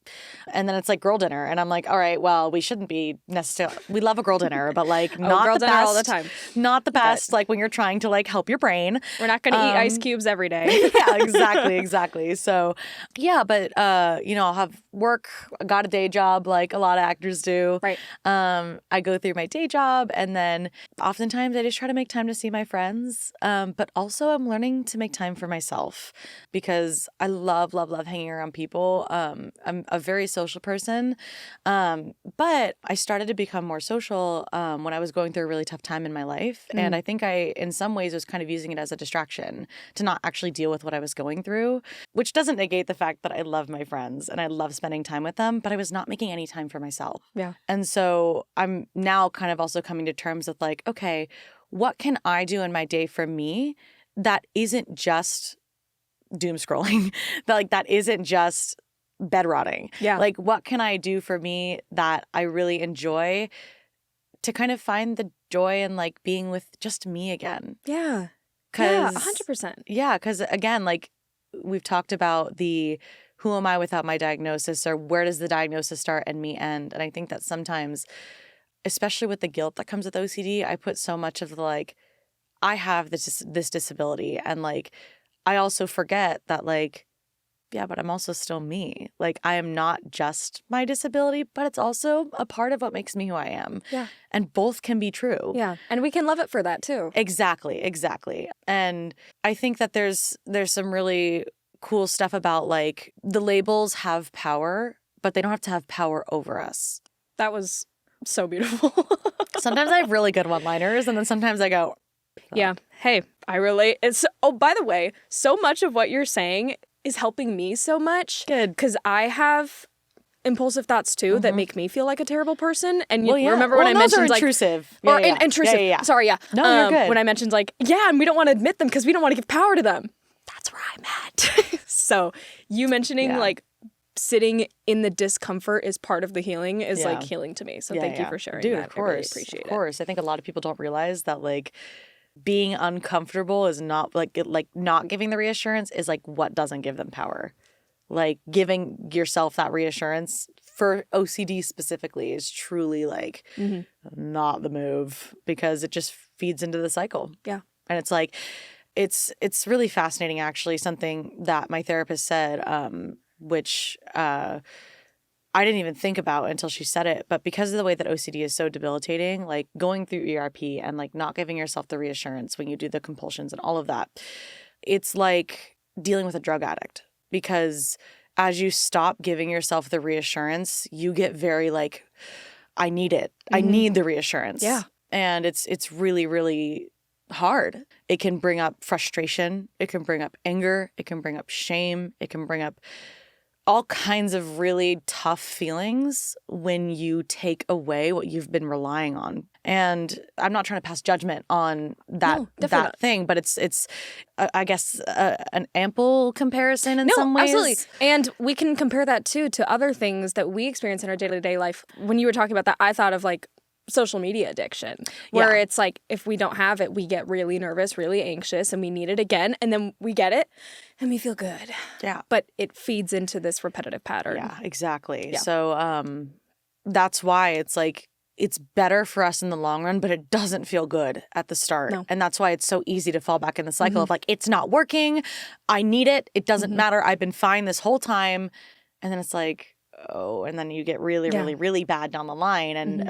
And then it's like girl dinner. And I'm like, all right, well, we shouldn't be necessarily, we love a girl dinner, but like not girl the dinner best. all the time. Not the best, like when you're trying to like help your brain. We're not going to eat ice cubes every day. Yeah, exactly. So yeah, but I'll have work, I got a day job like a lot of actors do. Right. I go through my day job and then oftentimes I just try to make time to see my friends. But also I'm learning to make time for myself because I love hanging around people. I'm a very social person. But I started to become more social when I was going through a really tough time in my life. And I think I, in some ways, was kind of using it as a distraction to not actually deal with what I was going through, which doesn't negate the fact that I love my friends and I love spending time with them, but I was not making any time for myself. Yeah. And so I'm now kind of also coming to terms with like, okay, what can I do in my day for me that isn't just doom scrolling, that isn't just bed rotting? Yeah. Like, what can I do for me that I really enjoy to kind of find the joy in like being with just me again? Yeah. Yeah, 100%. Yeah, because again, like we've talked about the who am I without my diagnosis, or where does the diagnosis start and me end? And I think that sometimes, especially with the guilt that comes with OCD, I put so much of the like, I have this disability, and like I also forget that like, yeah, but I'm also still me. Like I am not just my disability, but it's also a part of what makes me who I am. Yeah. And both can be true. Yeah. And we can love it for that too. Exactly. And I think that there's some really cool stuff about like the labels have power, but they don't have to have power over us. That was so beautiful. Sometimes I have really good one-liners, and then sometimes I go, Yeah. Hey, I relate. By the way, so much of what you're saying is helping me so much. Good. Because I have impulsive thoughts too that make me feel like a terrible person. And you Well, yeah. remember when I those mentioned are intrusive. or Yeah, yeah. intrusive. Yeah. Sorry, yeah. No, you're good. When I mentioned and we don't want to admit them because we don't want to give power to them. That's where I'm at. So you mentioning sitting in the discomfort is part of the healing is like healing to me. So thank you for sharing Dude, that. of course. I really appreciate it. Of course. I think a lot of people don't realize that like being uncomfortable is not like not giving the reassurance is like what doesn't give them power. Like giving yourself that reassurance for OCD specifically is truly like not the move because it just feeds into the cycle. Yeah. And it's like it's really fascinating actually, something that my therapist said which I didn't even think about until she said it, but because of the way that OCD is so debilitating, like going through ERP and like not giving yourself the reassurance when you do the compulsions and all of that, it's like dealing with a drug addict because as you stop giving yourself the reassurance, you get very like, I need it. I need the reassurance. Yeah. And it's really, really hard. It can bring up frustration. It can bring up anger. It can bring up shame. It can bring up all kinds of really tough feelings when you take away what you've been relying on. And I'm not trying to pass judgment on that thing, but it's I guess an ample comparison in some ways. Absolutely. And we can compare that too to other things that we experience in our day-to-day life. When you were talking about that, I thought of like social media addiction, where it's like if we don't have it, we get really nervous, really anxious, and we need it again, and then we get it, and we feel good. Yeah. But it feeds into this repetitive pattern. Yeah, exactly. Yeah. So that's why it's like it's better for us in the long run, but it doesn't feel good at the start. No. And that's why it's so easy to fall back in the cycle of like, it's not working. I need it. It doesn't matter. I've been fine this whole time. And then it's like, oh, and then you get really, really, really bad down the line. And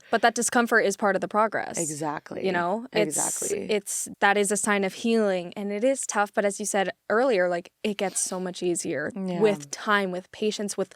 but that discomfort is part of the progress. Exactly. You know? Exactly. It's that is a sign of healing. And it is tough, but as you said earlier, like it gets so much easier with time, with patience, with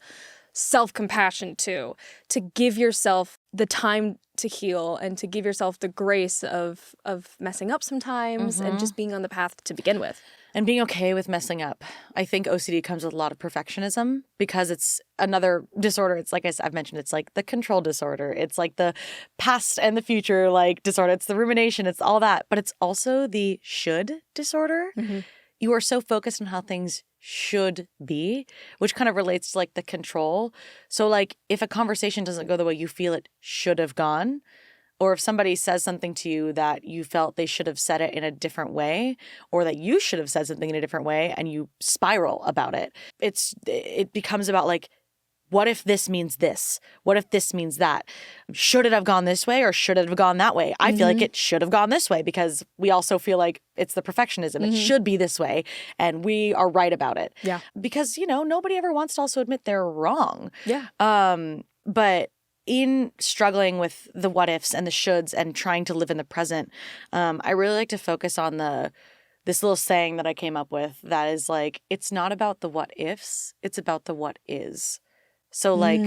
self-compassion too, to give yourself the time to heal and to give yourself the grace of messing up sometimes and just being on the path to begin with. And being okay with messing up. I think OCD comes with a lot of perfectionism because it's another disorder. It's like I've mentioned, it's like the control disorder. It's like the past and the future like disorder. It's the rumination. It's all that. But it's also the should disorder. You are so focused on how things should be, which kind of relates to like the control. So like if a conversation doesn't go the way you feel it should have gone, or if somebody says something to you that you felt they should have said it in a different way, or that you should have said something in a different way and you spiral about it, it becomes about like, what if this means this? What if this means that? Should it have gone this way or should it have gone that way? I feel like it should have gone this way because we also feel like it's the perfectionism. It should be this way and we are right about it. Yeah. Because, you know, nobody ever wants to also admit they're wrong. Yeah. But in struggling with the what ifs and the shoulds and trying to live in the present, I really like to focus on this little saying that I came up with that is like, it's not about the what ifs, it's about the what is. So like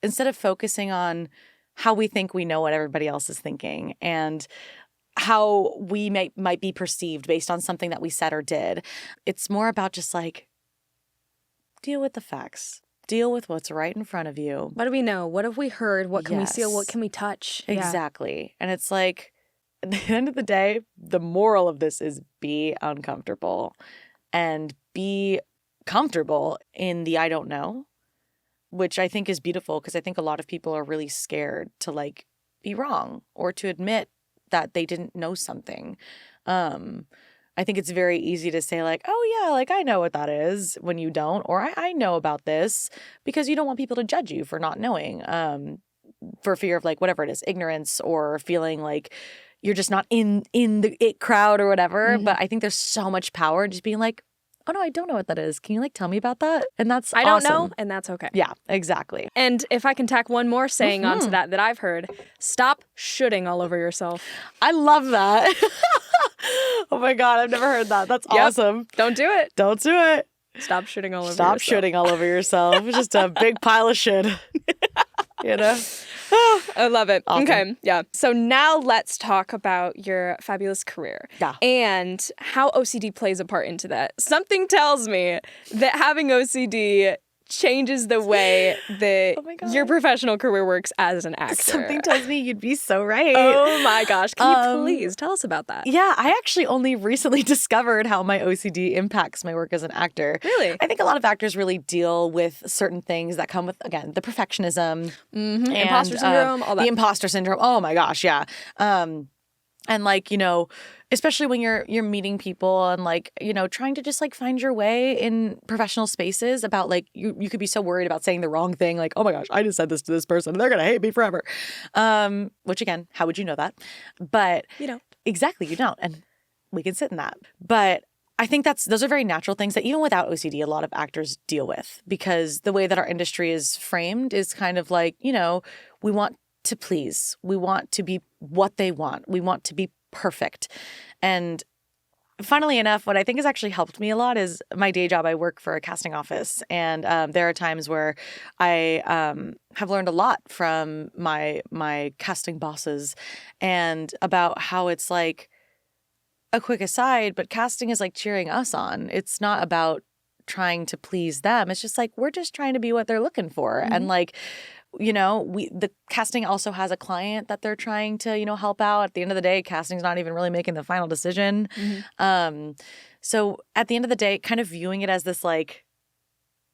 instead of focusing on how we think we know what everybody else is thinking and how we might be perceived based on something that we said or did, it's more about just like deal with the facts. Deal with what's right in front of you. What do we know? What have we heard? What can we see? What can we touch? Exactly. And it's like, at the end of the day, the moral of this is be uncomfortable and be comfortable in the I don't know, which I think is beautiful because I think a lot of people are really scared to like be wrong or to admit that they didn't know something. I think it's very easy to say like, oh yeah, like I know what that is when you don't, or I know about this, because you don't want people to judge you for not knowing, for fear of like whatever it is, ignorance or feeling like you're just not in the it crowd or whatever. But I think there's so much power in just being like, oh no, I don't know what that is. Can you like tell me about that? And that's I don't awesome. know, and that's okay. Yeah, exactly. And if I can tack one more saying onto that I've heard, stop shoulding all over yourself. I love that. Oh my God, I've never heard that. That's awesome. Don't do it. Don't do it. Stop shitting all over yourself. Stop shitting all over yourself. It's just a big pile of shit. You know? I love it. Awesome. Okay, yeah. So now let's talk about your fabulous career. Yeah. And how OCD plays a part into that. Something tells me that having OCD changes the way that Oh my God. your professional career works as an actor. Something tells me you'd be so right. Oh my gosh. Can you please tell us about that? Yeah, I actually only recently discovered how my OCD impacts my work as an actor. Really? I think a lot of actors really deal with certain things that come with, again, the perfectionism. Mm-hmm. Imposter syndrome, all that. The imposter syndrome. Oh my gosh, yeah. And like, you know, especially when you're meeting people and like, you know, trying to just like find your way in professional spaces about like, you could be so worried about saying the wrong thing. Like, oh my gosh, I just said this to this person and they're going to hate me forever. Which again, how would you know that? But You don't. exactly, you don't. And we can sit in that. But I think those are very natural things that even without OCD, a lot of actors deal with, because the way that our industry is framed is kind of like, you know, we want to please. We want to be what they want. We want to be perfect. And funnily enough, what I think has actually helped me a lot is my day job. I work for a casting office, and there are times where I have learned a lot from my casting bosses, and about how it's like, a quick aside, but casting is like cheering us on. It's not about trying to please them. It's just like, we're just trying to be what they're looking for. Mm-hmm. And like, you know, the casting also has a client that they're trying to, you know, help out. At the end of the day, casting's not even really making the final decision. Mm-hmm. So at the end of the day, kind of viewing it as this like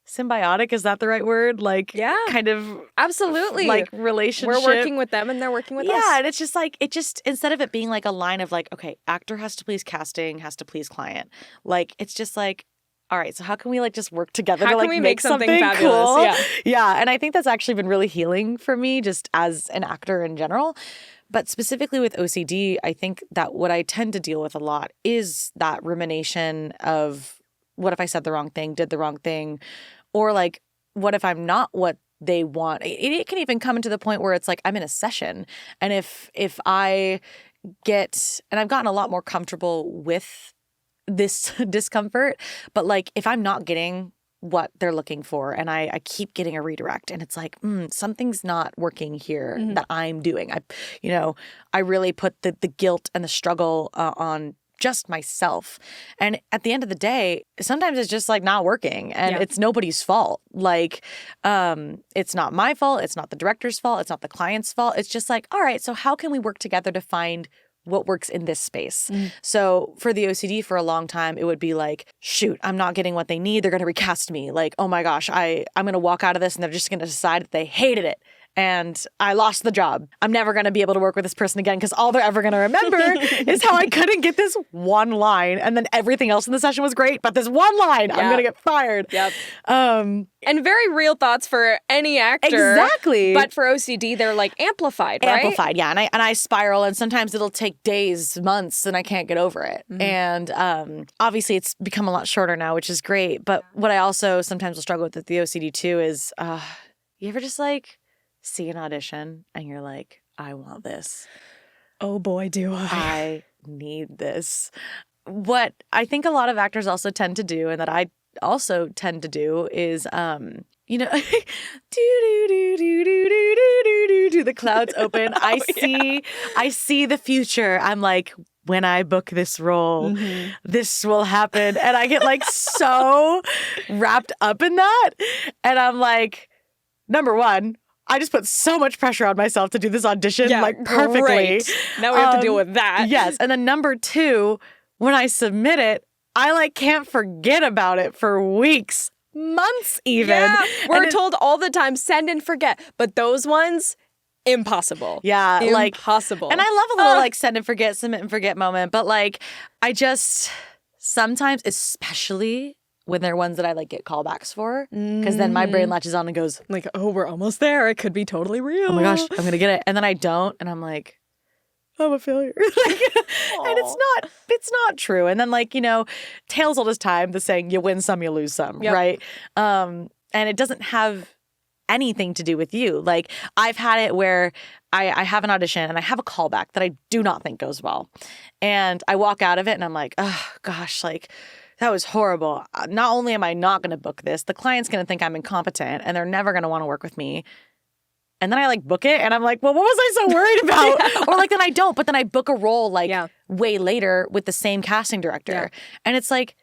symbiotic, is that the right word? Like, Yeah. kind of Absolutely. like relationship. We're working with them and they're working with us. Yeah, and it's just like, instead of it being like a line of like, okay, actor has to please casting, has to please client. Like, it's just like, all right, so how can we like just work together How to can like we make make something something fabulous? cool? Yeah. Yeah, and I think that's actually been really healing for me just as an actor in general. But specifically with OCD, I think that what I tend to deal with a lot is that rumination of, what if I said the wrong thing, did the wrong thing, or like, what if I'm not what they want? It can even come into the point where it's like I'm in a session, and if I get, and I've gotten a lot more comfortable with this discomfort, but like if I'm not getting what they're looking for and I keep getting a redirect and it's like, something's not working here that I'm doing. I really put the guilt and the struggle on just myself. And at the end of the day, sometimes it's just like not working, and it's nobody's fault. Like, it's not my fault. It's not the director's fault. It's not the client's fault. It's just like, all right, so how can we work together to find what works in this space? So for the OCD, for a long time, it would be like, shoot, I'm not getting what they need. They're going to recast me. Like, oh my gosh, I'm going to walk out of this and they're just going to decide that they hated it. And I lost the job. I'm never going to be able to work with this person again because all they're ever going to remember is how I couldn't get this one line. And then everything else in the session was great, but this one line, I'm going to get fired. Yep. And very real thoughts for any actor. Exactly. But for OCD, they're like amplified, right? Amplified, yeah. And I spiral, and sometimes it'll take days, months, and I can't get over it. And obviously it's become a lot shorter now, which is great. But what I also sometimes will struggle with the OCD too is, you ever just like see an audition and you're like, I want this. Oh boy, do I. I need this. What I think a lot of actors also tend to do, and that I also tend to do, is do the clouds open. I see the future. I'm like, when I book this role, this will happen. And I get like so wrapped up in that. And I'm like, number one, I just put so much pressure on myself to do this audition like perfectly. Great. Now we have to deal with that. Yes. And then number two, when I submit it, I like can't forget about it for weeks, months even. Yeah, we're told all the time, send and forget. But those ones, impossible. Yeah. Impossible. And I love a little like send and forget, submit and forget moment. But like, I just sometimes, especially when they're ones that I like get callbacks for, because then my brain latches on and goes like, oh, we're almost there. It could be totally real. Oh my gosh, I'm going to get it. And then I don't. And I'm like, I'm a failure. And it's not true. And then like, tales old as time, the saying, you win some, you lose some, right? And it doesn't have anything to do with you. Like, I've had it where I have an audition and I have a callback that I do not think goes well. And I walk out of it and I'm like, oh gosh, like, that was horrible. Not only am I not going to book this, the client's going to think I'm incompetent and they're never going to want to work with me. And then I like book it and I'm like, well, what was I so worried about? Or like then I don't, but then I book a role like way later with the same casting director. And it's like,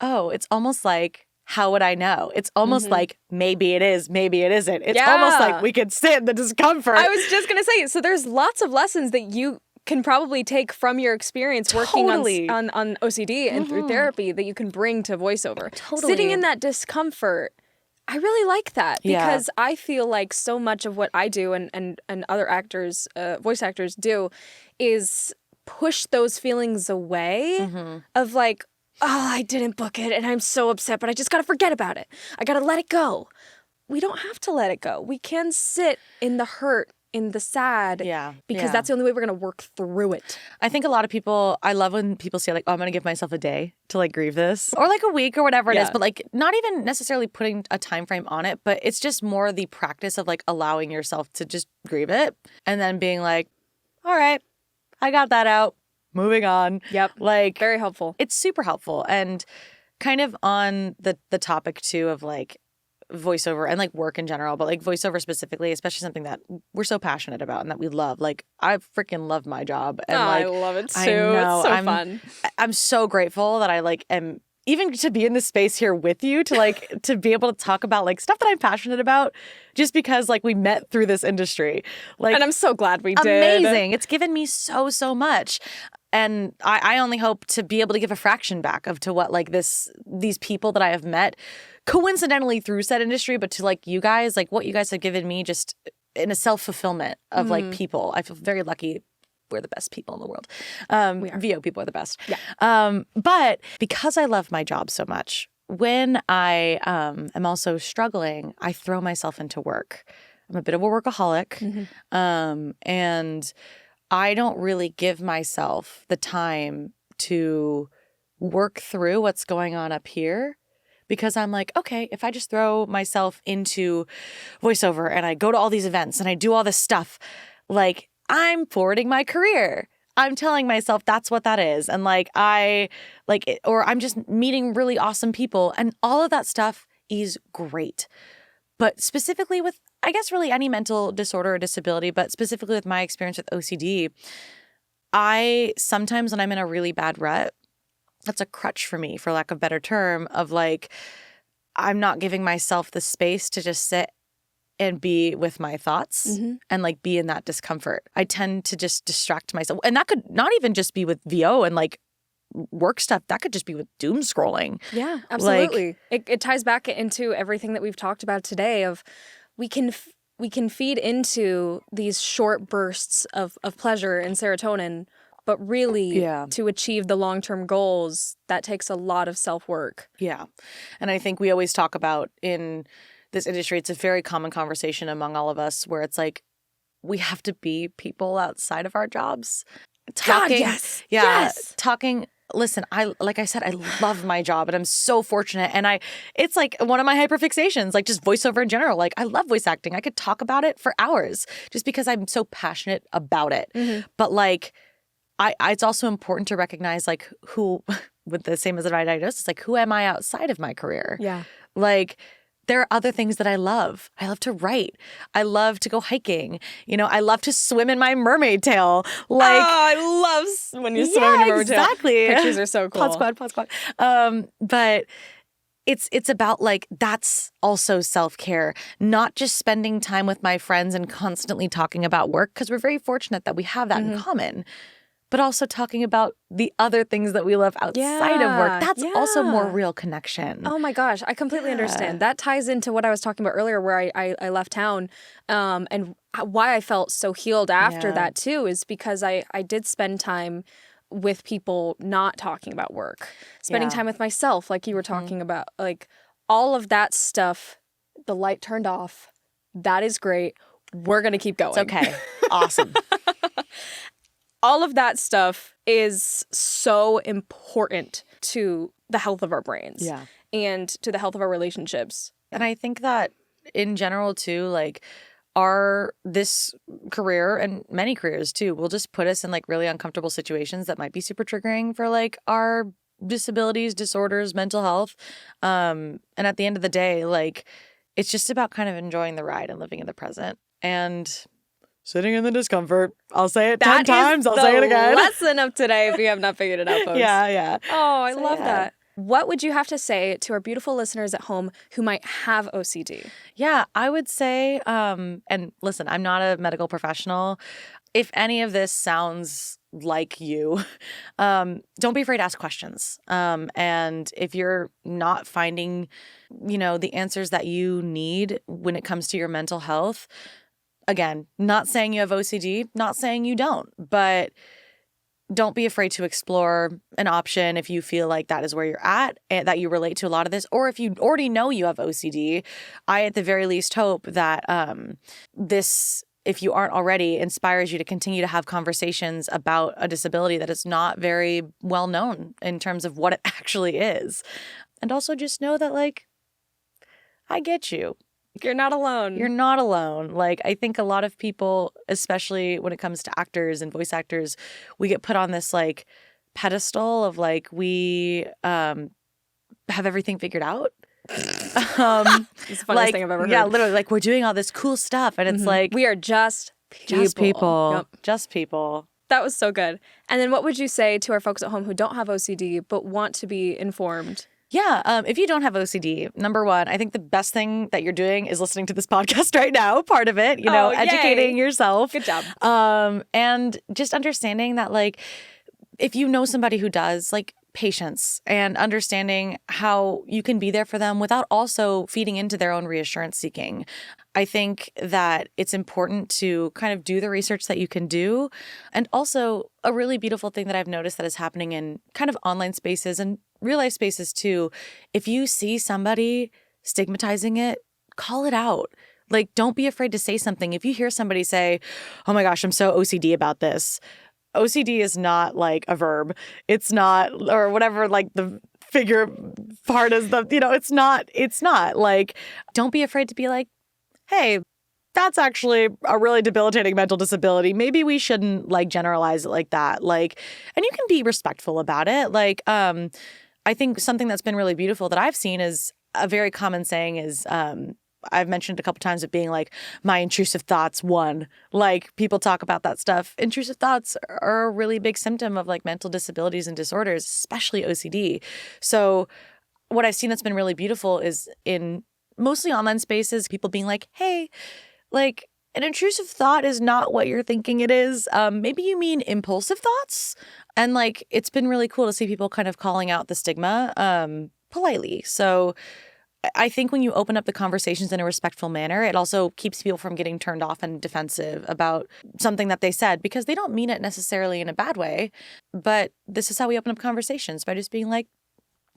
oh, it's almost like, how would I know? It's almost like maybe it is, maybe it isn't. It's almost like we could sit in the discomfort. I was just going to say, so there's lots of lessons that you can probably take from your experience working on OCD and through therapy that you can bring to voiceover. Sitting in that discomfort, I really like that because I feel like so much of what I do and other actors, voice actors do is push those feelings away of like, oh, I didn't book it and I'm so upset, but I just got to forget about it. I got to let it go. We don't have to let it go. We can sit in the hurt, in the sad, because that's the only way we're going to work through it. I think a lot of people, I love when people say like, oh, I'm going to give myself a day to like grieve this or like a week or whatever it is, but like not even necessarily putting a time frame on it, but it's just more the practice of like allowing yourself to just grieve it and then being like, all right, I got that out. Moving on. Yep. Like very helpful. It's super helpful. And kind of on the topic too of like voiceover and like work in general, but like voiceover specifically, especially something that we're so passionate about and that we love. Like I freaking love my job. And like I love it too. I know, it's so fun. I'm so grateful that I like am even to be in this space here with you to like to be able to talk about like stuff that I'm passionate about just because like we met through this industry. Like, and I'm so glad we did. Amazing. It's given me so much. And I only hope to be able to give a fraction back of to what like these people that I have met coincidentally through said industry, but to like you guys, like what you guys have given me just in a self-fulfillment of like people. I feel very lucky. We're the best people in the world. VO people are the best. Yeah. But because I love my job so much, when I am also struggling, I throw myself into work. I'm a bit of a workaholic. And I don't really give myself the time to work through what's going on up here because I'm like, okay, if I just throw myself into voiceover and I go to all these events and I do all this stuff, like I'm forwarding my career. I'm telling myself that's what that is. And like or I'm just meeting really awesome people and all of that stuff is great. But specifically with, I guess, really any mental disorder or disability, but specifically with my experience with OCD, I sometimes when I'm in a really bad rut, that's a crutch for me, for lack of a better term, of like, I'm not giving myself the space to just sit and be with my thoughts and like be in that discomfort. I tend to just distract myself. And that could not even just be with VO and like work stuff. That could just be with doom scrolling. Yeah, absolutely. Like, it ties back into everything that we've talked about today of we can feed into these short bursts of pleasure and serotonin, but really to achieve the long-term goals, that takes a lot of self-work. Yeah. And I think we always talk about in this industry, it's a very common conversation among all of us where it's like, we have to be people outside of our jobs. Talking, God, yes. Yeah. Yes. Talking. Listen, like I said, I love my job and I'm so fortunate. And it's like one of my hyperfixations, like just voiceover in general. Like I love voice acting. I could talk about it for hours just because I'm so passionate about it. But like, it's also important to recognize like who, with the same as a diagnosis, like who am I outside of my career? Yeah. Like, there are other things that I love. I love to write. I love to go hiking. You know, I love to swim in my mermaid tail. Like, I love when you swim in your mermaid tail. Exactly. Pictures are so cool. Pod squad. But it's about like, that's also self-care, not just spending time with my friends and constantly talking about work, because we're very fortunate that we have that in common. But also talking about the other things that we love outside of work. That's also more real connection. Oh my gosh, I completely understand. That ties into what I was talking about earlier where I left town and why I felt so healed after that too is because I did spend time with people not talking about work. Spending time with myself like you were talking about. Like all of that stuff, the light turned off. That is great. We're going to keep going. It's okay. Awesome. All of that stuff is so important to the health of our brains and to the health of our relationships. And I think that in general too, like this career and many careers too will just put us in like really uncomfortable situations that might be super triggering for like our disabilities, disorders, mental health. And at the end of the day, like it's just about kind of enjoying the ride and living in the present. and sitting in the discomfort. I'll say it That 10 times. I'll say it again. Lesson of today if you have not figured it out, folks. Yeah. Oh, I So, love yeah. that. What would you have to say to our beautiful listeners at home who might have OCD? Yeah, I would say, and listen, I'm not a medical professional. If any of this sounds like you, don't be afraid to ask questions. And if you're not finding, the answers that you need when it comes to your mental health, again, not saying you have OCD, not saying you don't, but don't be afraid to explore an option if you feel like that is where you're at and that you relate to a lot of this. Or if you already know you have OCD, I at the very least hope that this, if you aren't already, inspires you to continue to have conversations about a disability that is not very well known in terms of what it actually is. And also just know that, like, I get you. You're not alone. You're not alone. Like, I think a lot of people, especially when it comes to actors and voice actors, we get put on this like pedestal of like we have everything figured out. It's the funniest thing I've ever heard. Yeah, literally, like we're doing all this cool stuff, and it's like we are just people. Just people. Yep. Just people. That was so good. And then what would you say to our folks at home who don't have OCD but want to be informed? Yeah, if you don't have OCD, number one, I think the best thing that you're doing is listening to this podcast right now, part of it, educating yourself. Good job. And just understanding that, like, if you know somebody who does, like, patience and understanding how you can be there for them without also feeding into their own reassurance seeking. I think that it's important to kind of do the research that you can do. And also a really beautiful thing that I've noticed that is happening in kind of online spaces and real life spaces too. If you see somebody stigmatizing it, call it out. Like, don't be afraid to say something. If you hear somebody say, oh my gosh, I'm so OCD about this. OCD is not like a verb. It's not, or whatever, like the figure part is the, it's not like, don't be afraid to be like, hey, that's actually a really debilitating mental disability. Maybe we shouldn't like generalize it like that. Like, and you can be respectful about it. Like, I think something that's been really beautiful that I've seen is a very common saying is, I've mentioned a couple times of being like, my intrusive thoughts won. Like, people talk about that stuff. Intrusive thoughts are a really big symptom of like mental disabilities and disorders, especially OCD. So what I've seen that's been really beautiful is in mostly online spaces, people being like, hey, like, an intrusive thought is not what you're thinking it is. Maybe you mean impulsive thoughts. And like, it's been really cool to see people kind of calling out the stigma politely. So I think when you open up the conversations in a respectful manner, it also keeps people from getting turned off and defensive about something that they said, because they don't mean it necessarily in a bad way. But this is how we open up conversations, by just being like,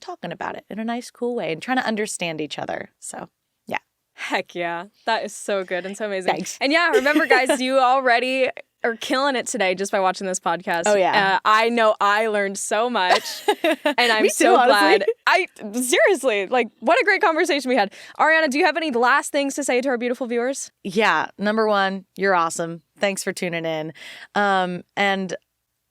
talking about it in a nice, cool way and trying to understand each other. So, yeah. Heck yeah. That is so good and so amazing. Thanks. And yeah, remember, guys, you already are killing it today just by watching this podcast. Oh, yeah. I know I learned so much, and I'm Me so too, glad. honestly. Seriously, like, what a great conversation we had. Ariana, do you have any last things to say to our beautiful viewers? Yeah. Number one, you're awesome. Thanks for tuning in. And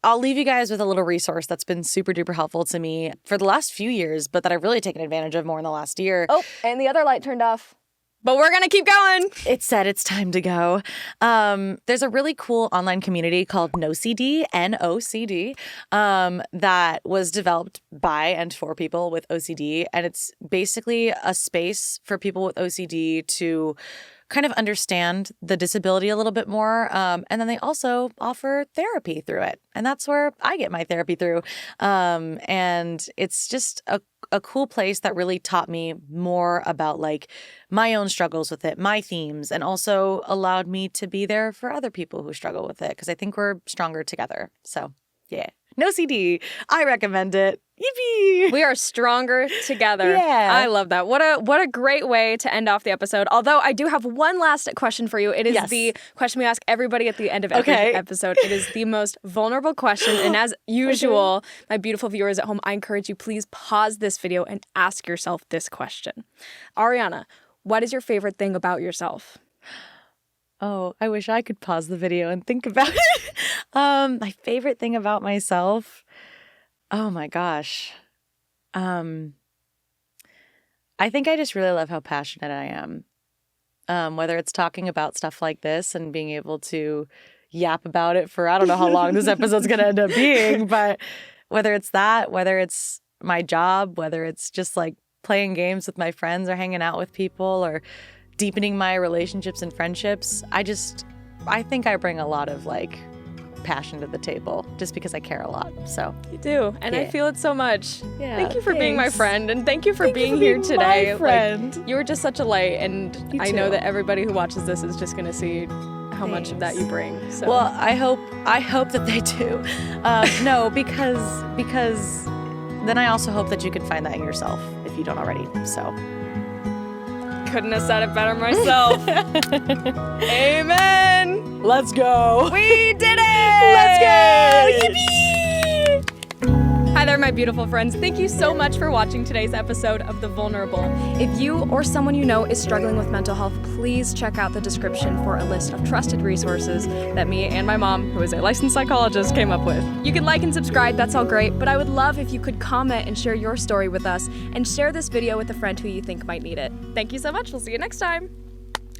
I'll leave you guys with a little resource that's been super duper helpful to me for the last few years, but that I've really taken advantage of more in the last year. Oh, and the other light turned off. But we're going to keep going. It said it's time to go. There's a really cool online community called NoCD, NoCD, that was developed by and for people with OCD. And it's basically a space for people with OCD to kind of understand the disability a little bit more. And then they also offer therapy through it. And that's where I get my therapy through. And it's just a cool place that really taught me more about like my own struggles with it, my themes, and also allowed me to be there for other people who struggle with it, because I think we're stronger together. So yeah, NoCD, I recommend it. Yippee! We are stronger together. Yeah. I love that. What a great way to end off the episode. Although I do have one last question for you. It is the question we ask everybody at the end of every episode. It is the most vulnerable question. And as usual, my beautiful viewers at home, I encourage you, please pause this video and ask yourself this question. Ariana, what is your favorite thing about yourself? Oh, I wish I could pause the video and think about it. My favorite thing about myself. Oh my gosh. I think I just really love how passionate I am whether it's talking about stuff like this and being able to yap about it for, I don't know how long this episode's going to end up being, but whether it's that, whether it's my job, whether it's just like playing games with my friends or hanging out with people or deepening my relationships and friendships, I think I bring a lot of like passion to the table just because I care a lot. So you do, and I feel it so much. Yeah, thank you for being my friend, and thank you for being here today. My friend. Like, you were just such a light, and I know that everybody who watches this is just gonna see how much of that you bring. So. Well, I hope that they do. No, because then I also hope that you can find that in yourself if you don't already. So couldn't have said it better myself. Amen. Let's go. We did it. Let's go. Yippee. Hi there, my beautiful friends. Thank you so much for watching today's episode of The Vulnerable. If you or someone you know is struggling with mental health, please check out the description for a list of trusted resources that me and my mom, who is a licensed psychologist, came up with. You can like and subscribe, that's all great, but I would love if you could comment and share your story with us and share this video with a friend who you think might need it. Thank you so much. We'll see you next time.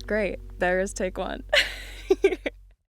Great. There's take one.